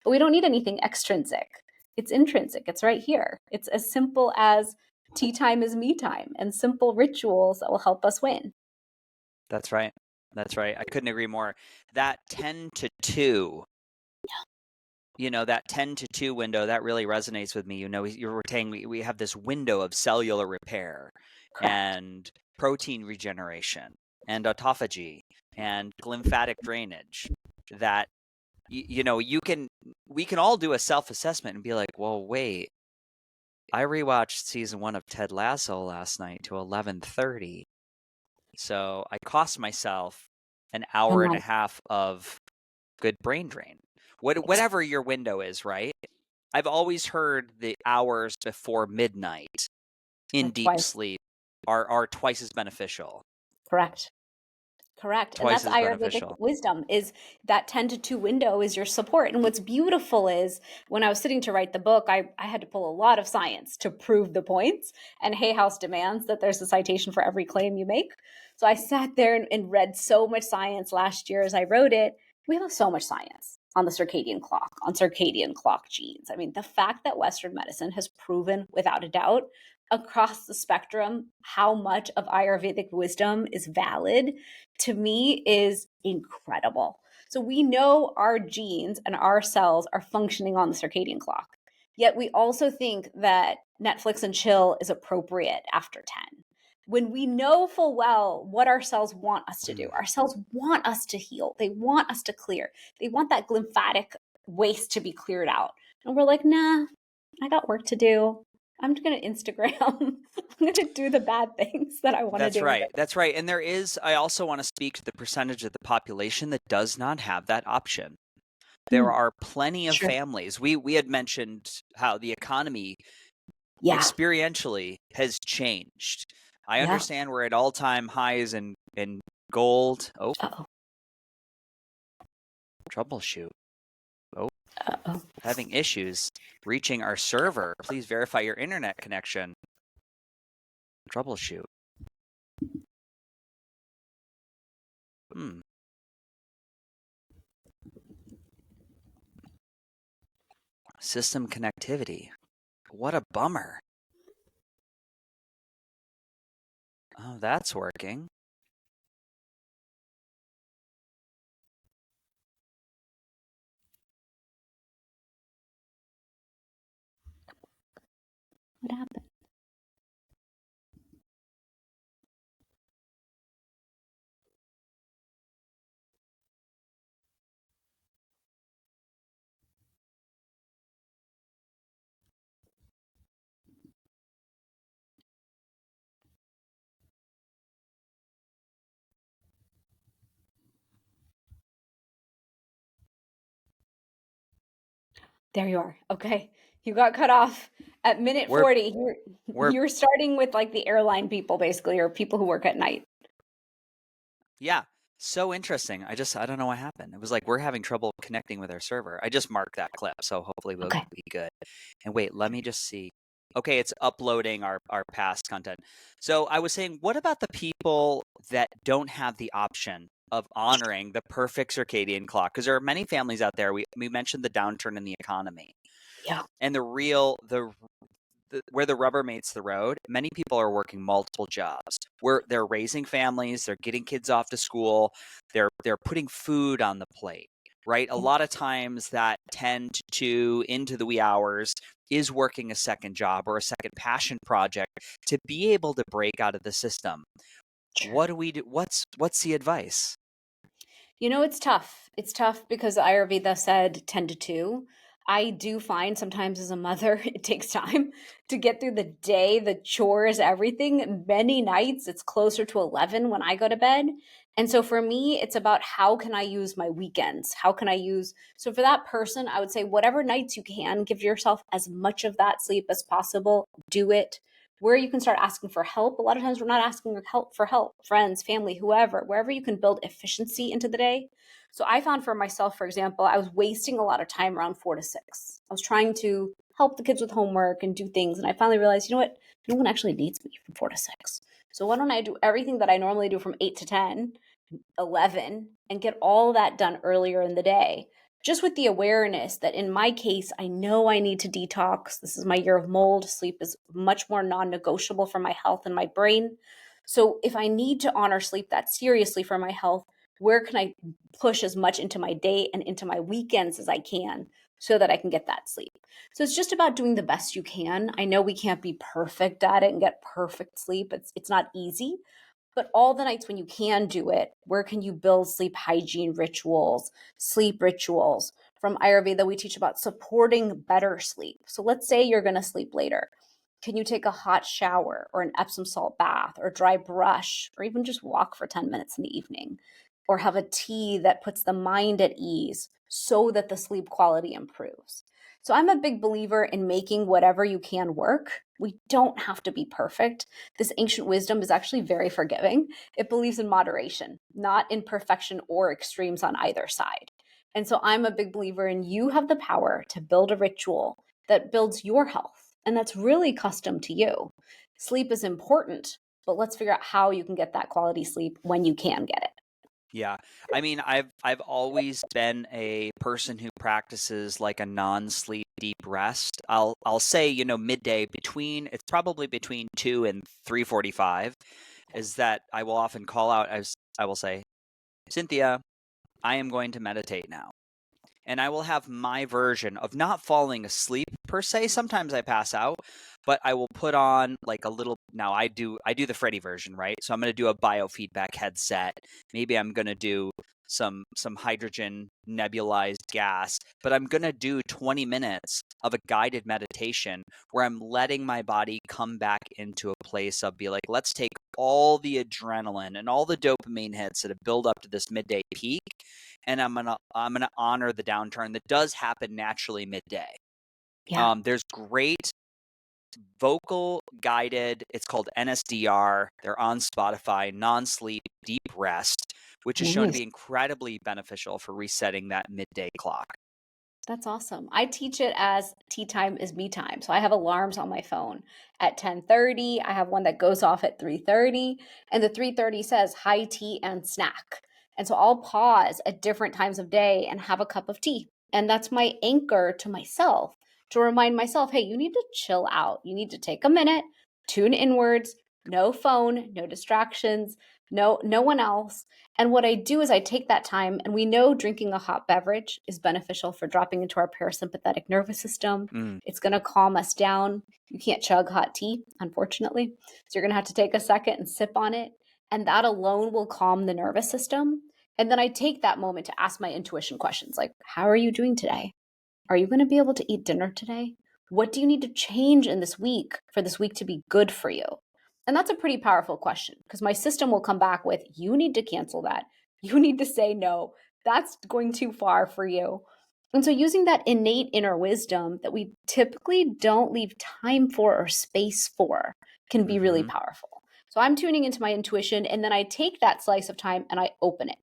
But we don't need anything extrinsic. It's intrinsic. It's right here. It's as simple as tea time is me time, and simple rituals that will help us win. That's right. That's right. I couldn't agree more. That 10 to 2, that 10 to 2 window, that really resonates with me. You were saying we have this window of cellular repair and protein regeneration and autophagy and lymphatic drainage that, we can all do a self-assessment and be like, well, wait, I rewatched season 1 of Ted Lasso last night to 11:30. So I cost myself an hour and a half of good brain drain. Whatever your window is, right? I've always heard the hours before midnight in deep sleep are twice as beneficial. Correct. Correct. And Twice that's as Ayurvedic beneficial. wisdom, is that 10 to 2 window is your support. And what's beautiful is when I was sitting to write the book, I had to pull a lot of science to prove the points. And Hay House demands that there's a citation for every claim you make. So I sat there and read so much science last year as I wrote it. We have so much science on the circadian clock, on circadian clock genes. I mean, the fact that Western medicine has proven without a doubt across the spectrum how much of Ayurvedic wisdom is valid, to me, is incredible. So we know our genes and our cells are functioning on the circadian clock. Yet we also think that Netflix and chill is appropriate after 10. When we know full well what our cells want us to do, our cells want us to heal. They want us to clear. They want that lymphatic waste to be cleared out. And we're like, nah, I got work to do. I'm going to Instagram. I'm going to do the bad things that I want to That's do. right. That's right. And I also want to speak to the percentage of the population that does not have that option. There are plenty of families. We had mentioned how the economy experientially has changed. I understand we're at all-time highs in gold. Oh. Uh-oh. Troubleshoot. Oh. Uh-oh. Having issues reaching our server. Please verify your internet connection. Troubleshoot. System connectivity. What a bummer. Oh, that's working. What happened? There you are. Okay. You got cut off at minute 40. You were starting with like the airline people, basically, or people who work at night. Yeah. So interesting. I don't know what happened. It was like we're having trouble connecting with our server. I just marked that clip, so hopefully we'll be good. And wait, let me just see. Okay, it's uploading our past content. So I was saying, what about the people that don't have the option of honoring the perfect circadian clock? Because there are many families out there. We mentioned the downturn in the economy. Yeah. And where the rubber meets the road, many people are working multiple jobs where they're raising families, they're getting kids off to school, they're putting food on the plate, right? A lot of times that 10 to 2 into the wee hours is working a second job or a second passion project to be able to break out of the system. What do we do? What's the advice? You know, it's tough. It's tough because Ayurveda said 10 to 2. I do find sometimes as a mother, it takes time to get through the day, the chores, everything. Many nights, it's closer to 11 when I go to bed. And so for me, it's about how can I use my weekends? So for that person, I would say whatever nights you can, give yourself as much of that sleep as possible. Do it. Where you can start asking for help. A lot of times we're not asking for help, friends, family, whoever, wherever you can build efficiency into the day. So I found for myself, for example, I was wasting a lot of time around 4 to 6. I was trying to help the kids with homework and do things. And I finally realized, you know what? No one actually needs me from 4 to 6. So why don't I do everything that I normally do from 8 to 10, 11, and get all that done earlier in the day? Just with the awareness that in my case, I know I need to detox. This is my year of mold. Sleep is much more non-negotiable for my health and my brain. So if I need to honor sleep that seriously for my health, where can I push as much into my day and into my weekends as I can so that I can get that sleep? So it's just about doing the best you can. I know we can't be perfect at it and get perfect sleep. It's not easy. But all the nights when you can do it, where can you build sleep hygiene rituals, sleep rituals? From Ayurveda, we teach about supporting better sleep. So let's say you're going to sleep later. Can you take a hot shower or an Epsom salt bath or dry brush or even just walk for 10 minutes in the evening? Or have a tea that puts the mind at ease so that the sleep quality improves. So I'm a big believer in making whatever you can work. We don't have to be perfect. This ancient wisdom is actually very forgiving. It believes in moderation, not in perfection or extremes on either side. And so I'm a big believer in you have the power to build a ritual that builds your health, and that's really custom to you. Sleep is important, but let's figure out how you can get that quality sleep when you can get it. Yeah. I mean, I've always been a person who practices like a non-sleep deep rest. I'll say, midday it's probably between 2 and 3:45 is that I will often call out as I will say, "Cynthia, I am going to meditate now." And I will have my version of not falling asleep per se. Sometimes I pass out, but I will put on like a little. Now I do the Freddie version, right? So I'm going to do a biofeedback headset. Maybe I'm going to do some hydrogen nebulized gas, but I'm going to do 20 minutes of a guided meditation where I'm letting my body come back into a place of be like, let's take all the adrenaline and all the dopamine hits that have built up to this midday peak, and I'm gonna honor the downturn that does happen naturally midday. Yeah. There's great vocal guided. It's called NSDR. They're on Spotify. Non-sleep deep rest, which is shown to Nice. be incredibly beneficial for resetting that midday clock. That's awesome. I teach it as tea time is me time. So I have alarms on my phone at 10:30. I have one that goes off at 3:30, and the 3:30 says high tea and snack. And so I'll pause at different times of day and have a cup of tea. And that's my anchor to myself to remind myself, hey, you need to chill out. You need to take a minute, tune inwards, no phone, no distractions, no one else. And what I do is I take that time, and we know drinking a hot beverage is beneficial for dropping into our parasympathetic nervous system. Mm. It's going to calm us down. You can't chug hot tea, unfortunately. So you're going to have to take a second and sip on it. And that alone will calm the nervous system. And then I take that moment to ask my intuition questions like, how are you doing today? Are you going to be able to eat dinner today? What do you need to change in this week for this week to be good for you? And that's a pretty powerful question because my system will come back with, you need to cancel that. You need to say no. That's going too far for you. And so using that innate inner wisdom that we typically don't leave time for or space for can be really Mm-hmm. powerful. So I'm tuning into my intuition, and then I take that slice of time and I open it.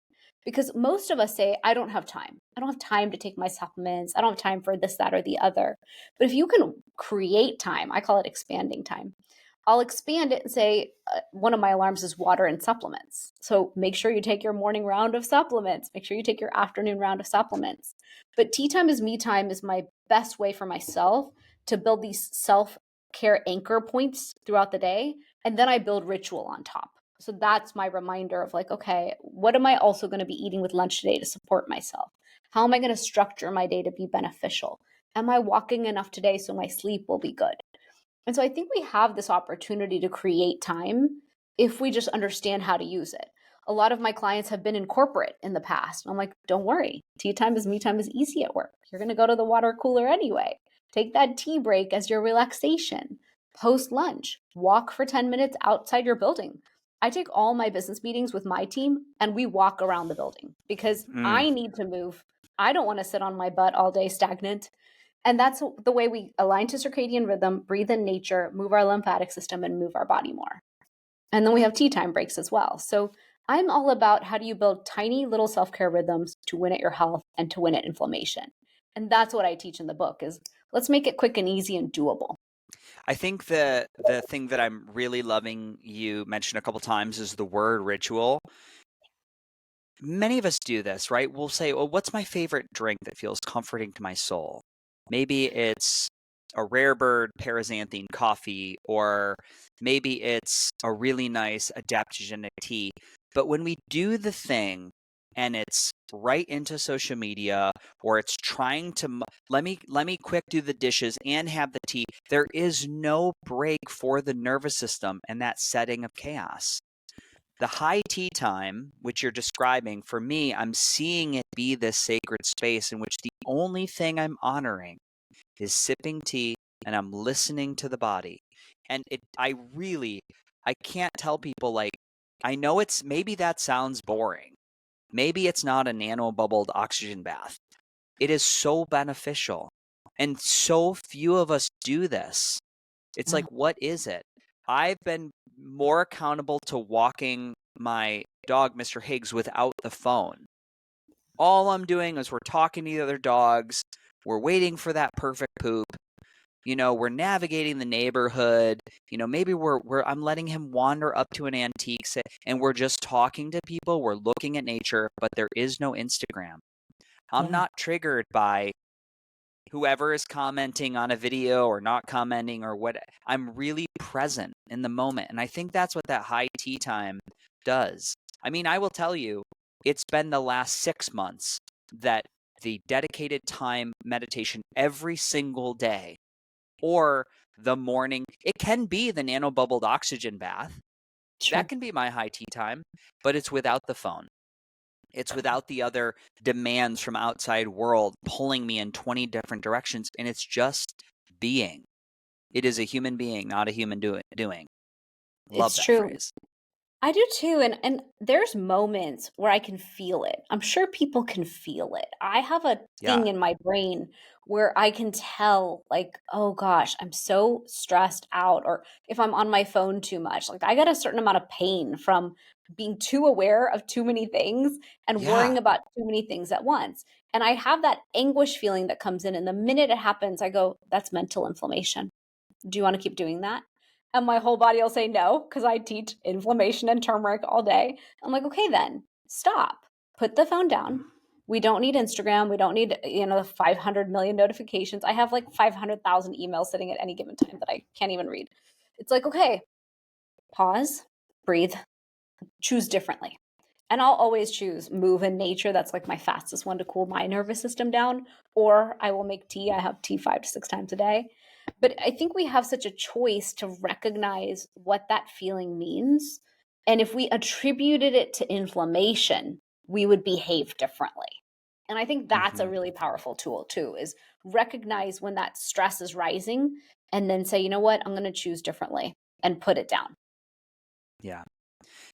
Because most of us say, I don't have time. I don't have time to take my supplements. I don't have time for this, that, or the other. But if you can create time, I call it expanding time. I'll expand it and say, one of my alarms is water and supplements. So make sure you take your morning round of supplements. Make sure you take your afternoon round of supplements. But tea time is me time is my best way for myself to build these self-care anchor points throughout the day. And then I build ritual on top. So that's my reminder of like, okay, what am I also going to be eating with lunch today to support myself? How am I going to structure my day to be beneficial? Am I walking enough today so my sleep will be good? And so I think we have this opportunity to create time if we just understand how to use it. A lot of my clients have been in corporate in the past. I'm like, don't worry. Tea time is me time is easy at work. You're going to go to the water cooler anyway. Take that tea break as your relaxation. Post lunch, walk for 10 minutes outside your building. I take all my business meetings with my team and we walk around the building because Mm. I need to move. I don't want to sit on my butt all day stagnant. And that's the way we align to circadian rhythm, breathe in nature, move our lymphatic system, and move our body more. And then we have tea time breaks as well. So I'm all about how do you build tiny little self-care rhythms to win at your health and to win at inflammation. And that's what I teach in the book is let's make it quick and easy and doable. I think the thing that I'm really loving you mention a couple times is the word ritual. Many of us do this, right? We'll say, "Well, what's my favorite drink that feels comforting to my soul?" Maybe it's a rare bird paraxanthine coffee, or maybe it's a really nice adaptogenic tea. But when we do the thing and it's right into social media, or it's trying to let me quick do the dishes and have the tea, there is no break for the nervous system in that setting of chaos. The high tea time, which you're describing, for me, I'm seeing it be this sacred space in which the only thing I'm honoring is sipping tea and I'm listening to the body. And I can't tell people like, I know maybe that sounds boring. Maybe it's not a nano bubbled oxygen bath. It is so beneficial. And so few of us do this. It's Yeah. like, what is it? I've been more accountable to walking my dog, Mr. Higgs, without the phone. All I'm doing is we're talking to the other dogs. We're waiting for that perfect poop. We're navigating the neighborhood. Maybe I'm letting him wander up to an antique and we're just talking to people. We're looking at nature, but there is no Instagram. I'm Yeah. not triggered by whoever is commenting on a video or not commenting or what. I'm really present in the moment. And I think that's what that high tea time does. I mean, I will tell you, it's been the last 6 months that the dedicated time meditation every single day, or the morning, it can be the nanobubbled oxygen bath. True. That can be my high tea time, but it's without the phone. It's without the other demands from outside world pulling me in 20 different directions. And it's just being. It is a human being, not a human doing. Love It's that true. phrase. I do too, and there's moments where I can feel it. I'm sure people can feel it. I have a Yeah. thing in my brain where I can tell, like, oh gosh, I'm so stressed out, or if I'm on my phone too much, like I get a certain amount of pain from being too aware of too many things and worrying Yeah. about too many things at once. And I have that anguish feeling that comes in, and the minute it happens, I go, that's mental inflammation. Do you want to keep doing that? And my whole body will say no, because I teach inflammation and turmeric all day. I'm like, okay, then stop. Put the phone down. We don't need Instagram. We don't need, 500 million notifications. I have like 500,000 emails sitting at any given time that I can't even read. It's like, okay, pause, breathe, choose differently. And I'll always choose move in nature. That's like my fastest one to cool my nervous system down. Or I will make tea. I have tea 5 to 6 times a day. But I think we have such a choice to recognize what that feeling means. And if we attributed it to inflammation, we would behave differently. And I think that's a Mm-hmm. really powerful tool too, is recognize when that stress is rising and then say, you know what, I'm going to choose differently and put it down. Yeah.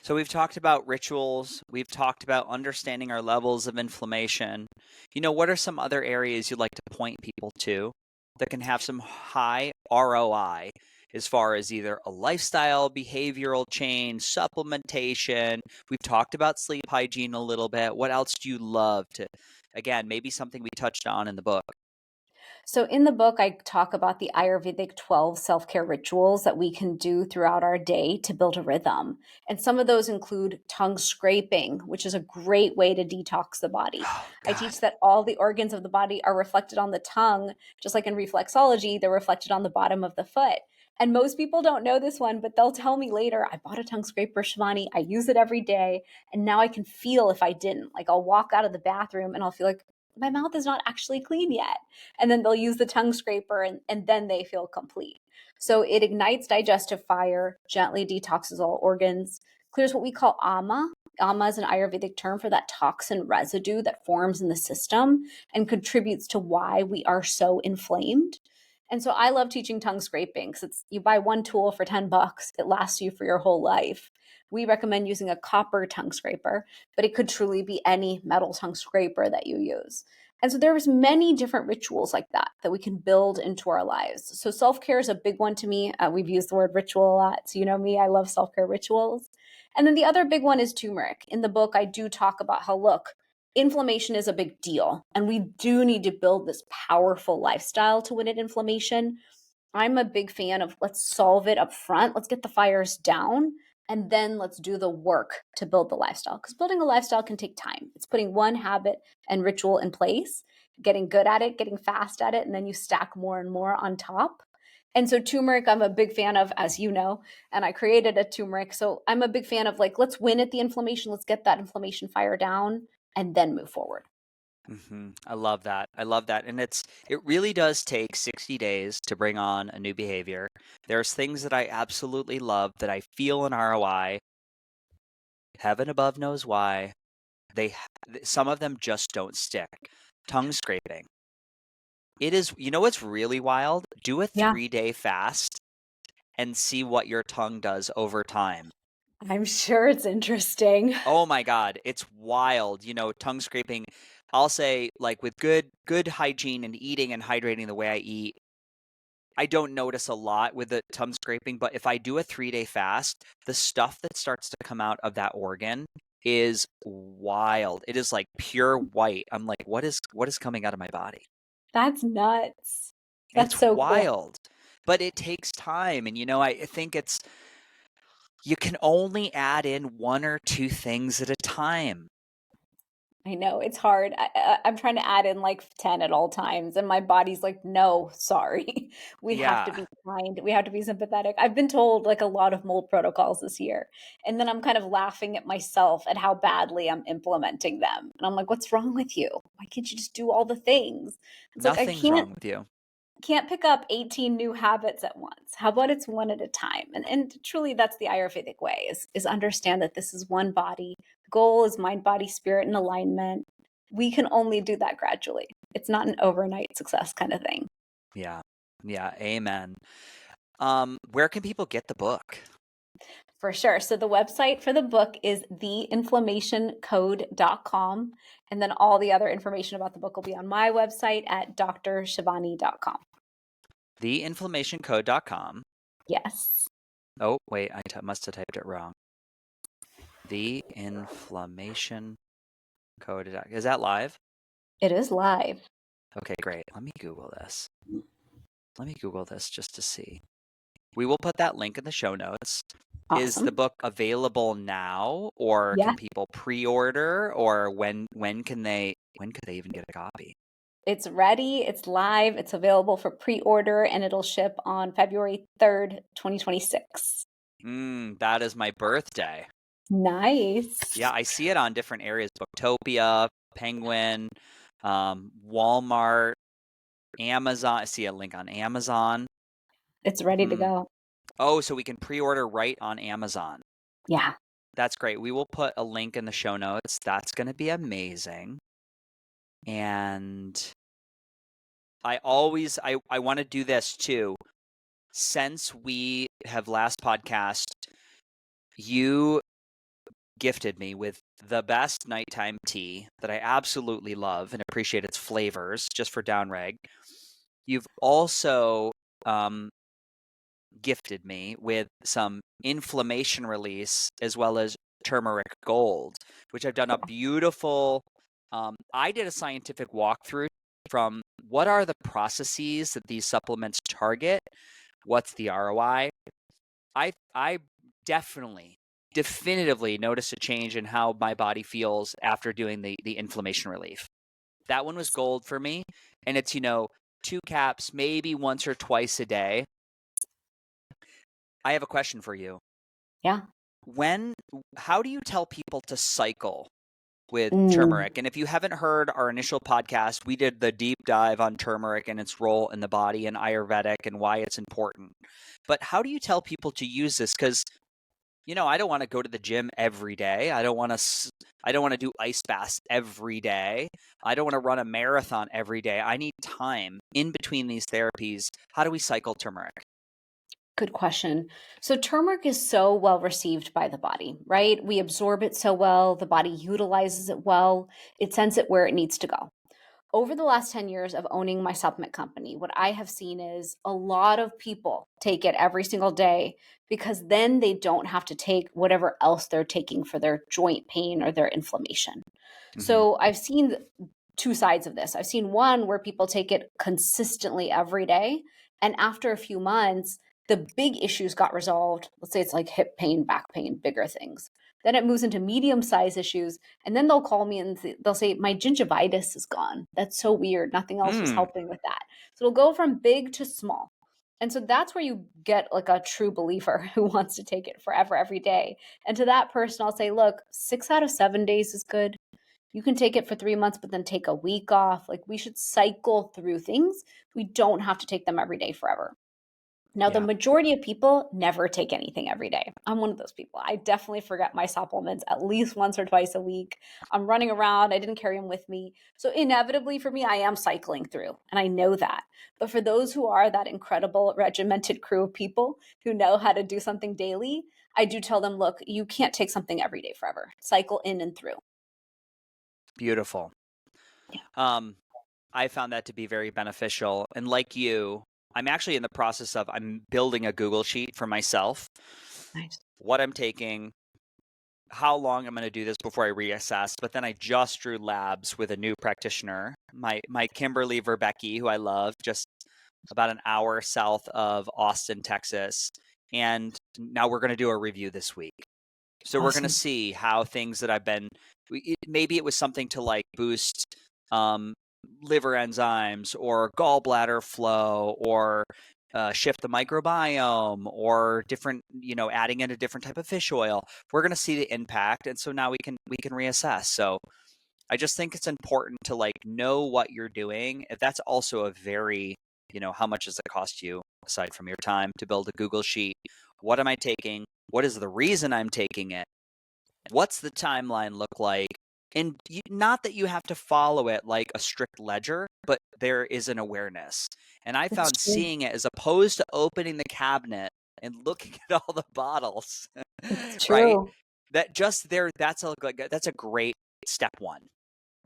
So we've talked about rituals. We've talked about understanding our levels of inflammation. What are some other areas you'd like to point people to that can have some high ROI as far as either a lifestyle, behavioral change, supplementation? We've talked about sleep hygiene a little bit. What else do you love to, again, maybe something we touched on in the book? So, in the book, I talk about the Ayurvedic 12 self care rituals that we can do throughout our day to build a rhythm. And some of those include tongue scraping, which is a great way to detox the body. Oh, I God. teach that all the organs of the body are reflected on the tongue, just like in reflexology, they're reflected on the bottom of the foot. And most people don't know this one, but they'll tell me later, I bought a tongue scraper, Shivani. I use it every day. And now I can feel if I didn't. Like I'll walk out of the bathroom and I'll feel like my mouth is not actually clean yet, and then they'll use the tongue scraper and then they feel complete. So it ignites digestive fire, gently detoxes all organs, clears what we call ama. Ama is an Ayurvedic term for that toxin residue that forms in the system and contributes to why we are so inflamed. And so I love teaching tongue scraping because it's you buy one tool for $10, it lasts you for your whole life. We recommend using a copper tongue scraper, but it could truly be any metal tongue scraper that you use. And so there's many different rituals like that that we can build into our lives. So self-care is a big one to me. We've used the word ritual a lot. So you know me, I love self-care rituals. And then the other big one is turmeric. In the book, I do talk about how, look, inflammation is a big deal. And we do need to build this powerful lifestyle to win at inflammation. I'm a big fan of let's solve it up front. Let's get the fires down. And then let's do the work to build the lifestyle. Because building a lifestyle can take time. It's putting one habit and ritual in place, getting good at it, getting fast at it, and then you stack more and more on top. And so turmeric, I'm a big fan of, as you know, and I created a turmeric. So I'm a big fan of like, let's win at the inflammation. Let's get that inflammation fire down and then move forward. I love that. I love that. And it really does take 60 days to bring on a new behavior. There's things that I absolutely love that I feel an ROI. Heaven above knows why. Some of them just don't stick. Tongue scraping. It is, what's really wild? Do a Yeah, 3-day fast and see what your tongue does over time. I'm sure it's interesting. Oh my God, it's wild. Tongue scraping. I'll say, like, with good hygiene and eating and hydrating the way I eat, I don't notice a lot with the tongue scraping, but if I do a 3-day fast, the stuff that starts to come out of that organ is wild. It is like pure white. I'm like, what is coming out of my body? That's nuts. That's It's so cool. wild. But it takes time. And I think you can only add in 1 or 2 things at a time. I know it's hard. I'm trying to add in like 10 at all times, and my body's like, no, sorry. We have to Yeah. be kind. We have to be sympathetic. I've been told like a lot of mold protocols this year, and then I'm kind of laughing at myself at how badly I'm implementing them. And I'm like, what's wrong with you? Why can't you just do all the things? It's like I Nothing's can't wrong with you. can't pick up 18 new habits at once. How about it's one at a time? And truly that's the Ayurvedic way is understand that this is one body. Goal is mind, body, spirit in alignment. We can only do that gradually. It's not an overnight success kind of thing. Yeah. Yeah. Amen. Where can people get the book? For sure. So the website for the book is theinflammationcode.com. And then all the other information about the book will be on my website at drshivani.com. Theinflammationcode.com. Yes. Oh, wait, I must have typed it wrong. The inflammation code. Is that live? It is live. Okay, great. Let me Google this. Just to see. We will put that link in the show notes. Is the Awesome. book available now, or Yeah. can people pre-order, or when could they even get a copy? It's ready, it's live, it's available for pre-order, and it'll ship on February 3rd, 2026. That is my birthday. Nice. Yeah, I see it on different areas. Booktopia, Penguin, Walmart, Amazon. I see a link on Amazon. It's ready to go. Oh, so we can pre-order right on Amazon. Yeah. That's great. We will put a link in the show notes. That's going to be amazing. And I want to do this too. Since we have last podcast, you gifted me with the best nighttime tea that I absolutely love and appreciate its flavors, just for downreg. You've also gifted me with some inflammation release as well as turmeric gold, which I've done a beautiful. I did a scientific walkthrough from what are the processes that these supplements target, what's the ROI. I definitively noticed a change in how my body feels after doing the inflammation relief. That one was gold for me, and it's 2 caps, maybe once or twice a day. I have a question for you. Yeah. How do you tell people to cycle with Mm. turmeric? And if you haven't heard our initial podcast, we did the deep dive on turmeric and its role in the body and Ayurvedic and why it's important. But how do you tell people to use this? Because I don't want to go to the gym every day. I don't want to do ice baths every day. I don't want to run a marathon every day. I need time in between these therapies. How do we cycle turmeric? Good question. So turmeric is so well received by the body, right? We absorb it so well, the body utilizes it well, it sends it where it needs to go. Over the last 10 years of owning my supplement company, what I have seen is a lot of people take it every single day because then they don't have to take whatever else they're taking for their joint pain or their inflammation. So I've seen 2 sides of this. I've seen one where people take it consistently every day, and after a few months, the big issues got resolved. Let's say it's like hip pain, back pain, bigger things. Then it moves into medium-sized issues, and then they'll call me and they'll say, my gingivitis is gone. That's so weird. Nothing else was helping with that. So it'll go from big to small. And so that's where you get like a true believer who wants to take it forever, every day. And to that person, I'll say, look, 6 out of 7 days is good. You can take it for 3 months, but then take a week off. Like we should cycle through things. We don't have to take them every day forever. Now, the Yeah. majority of people never take anything every day. I'm one of those people. I definitely forget my supplements at least once or twice a week. I'm running around. I didn't carry them with me. So inevitably for me, I am cycling through, and I know that. But for those who are that incredible regimented crew of people who know how to do something daily, I do tell them, look, you can't take something every day forever. Cycle in and through. Beautiful. Yeah. I found that to be very beneficial. And like you, I'm actually in the process of I'm building a Google sheet for myself, Nice. what I'm taking, how long I'm going to do this before I reassess. But then I just drew labs with a new practitioner, my Kimberly Verbecki, who I love, just about an hour south of Austin, Texas. And now we're going to do a review this week. So we're going to Awesome. see how things that I've been, maybe it was something to like boost um, liver enzymes or gallbladder flow or shift the microbiome or different, adding in a different type of fish oil. We're going to see the impact. And so now we can reassess. So I just think it's important to like know what you're doing. That's also a very, how much does it cost you aside from your time to build a Google sheet? What am I taking? What is the reason I'm taking it? What's the timeline look like? And not that you have to follow it like a strict ledger, but there is an awareness. And I It's found true. seeing it as opposed to opening the cabinet and looking at all the bottles, It's right? true. That just there, that's a great step one.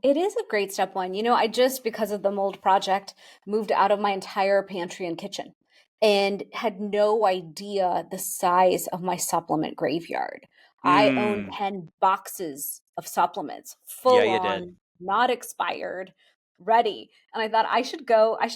It is a great step one. I just, because of the mold project, moved out of my entire pantry and kitchen and had no idea the size of my supplement graveyard. I own Mm, 10 boxes of supplements, yeah, full you did. on, not expired, ready. And I thought I should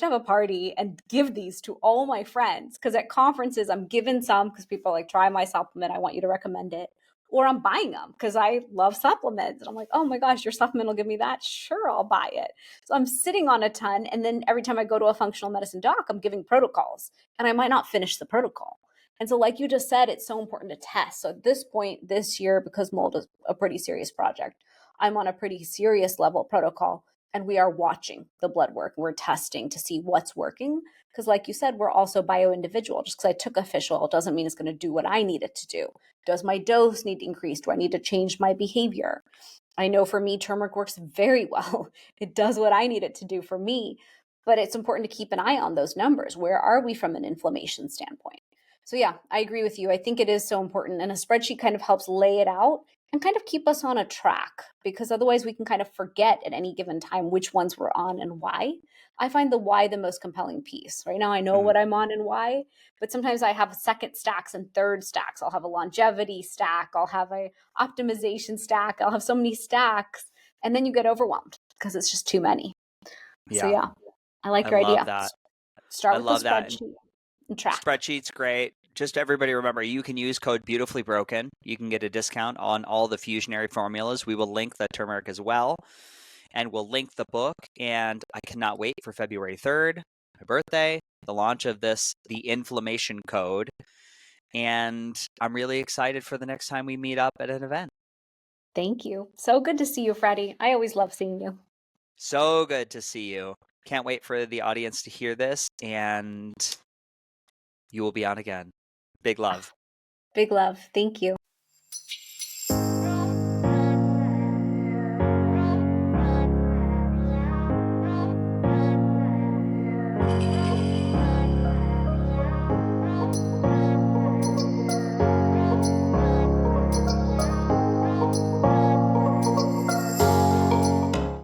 have a party and give these to all my friends. Because at conferences, I'm giving some because people are like, try my supplement. I want you to recommend it, or I'm buying them because I love supplements. And I'm like, oh my gosh, your supplement will give me that. Sure, I'll buy it. So I'm sitting on a ton. And then every time I go to a functional medicine doc, I'm giving protocols and I might not finish the protocol. And so, like you just said, it's so important to test. So at this point this year, because mold is a pretty serious project, I'm on a pretty serious level protocol and we are watching the blood work. We're testing to see what's working. Because, like you said, we're also bio individual. Just because I took a fish oil doesn't mean it's going to do what I need it to do. Does my dose need to increase? Do I need to change my behavior? I know for me, turmeric works very well. It does what I need it to do for me, but it's important to keep an eye on those numbers. Where are we from an inflammation standpoint? So, yeah, I agree with you. I think it is so important. And a spreadsheet kind of helps lay it out and kind of keep us on a track because otherwise we can kind of forget at any given time which ones we're on and why. I find the why the most compelling piece. Right now, I know Mhm. what I'm on and why, but sometimes I have second stacks and third stacks. I'll have a longevity stack, I'll have a optimization stack, I'll have so many stacks, and then you get overwhelmed because it's just too many. So Yeah, yeah, I like I your love idea. that. Start I with the love that. And spreadsheet and track. spreadsheet's great. Just everybody remember, you can use code Beautifully Broken. You can get a discount on all the Fusionary Formulas. We will link the turmeric as well, and we'll link the book. And I cannot wait for February 3rd, my birthday, the launch of the inflammation code. And I'm really excited for the next time we meet up at an event. Thank you. So good to see you, Freddie. I always love seeing you. So good to see you. Can't wait for the audience to hear this, and you will be on again. Big love. Big love. Thank you.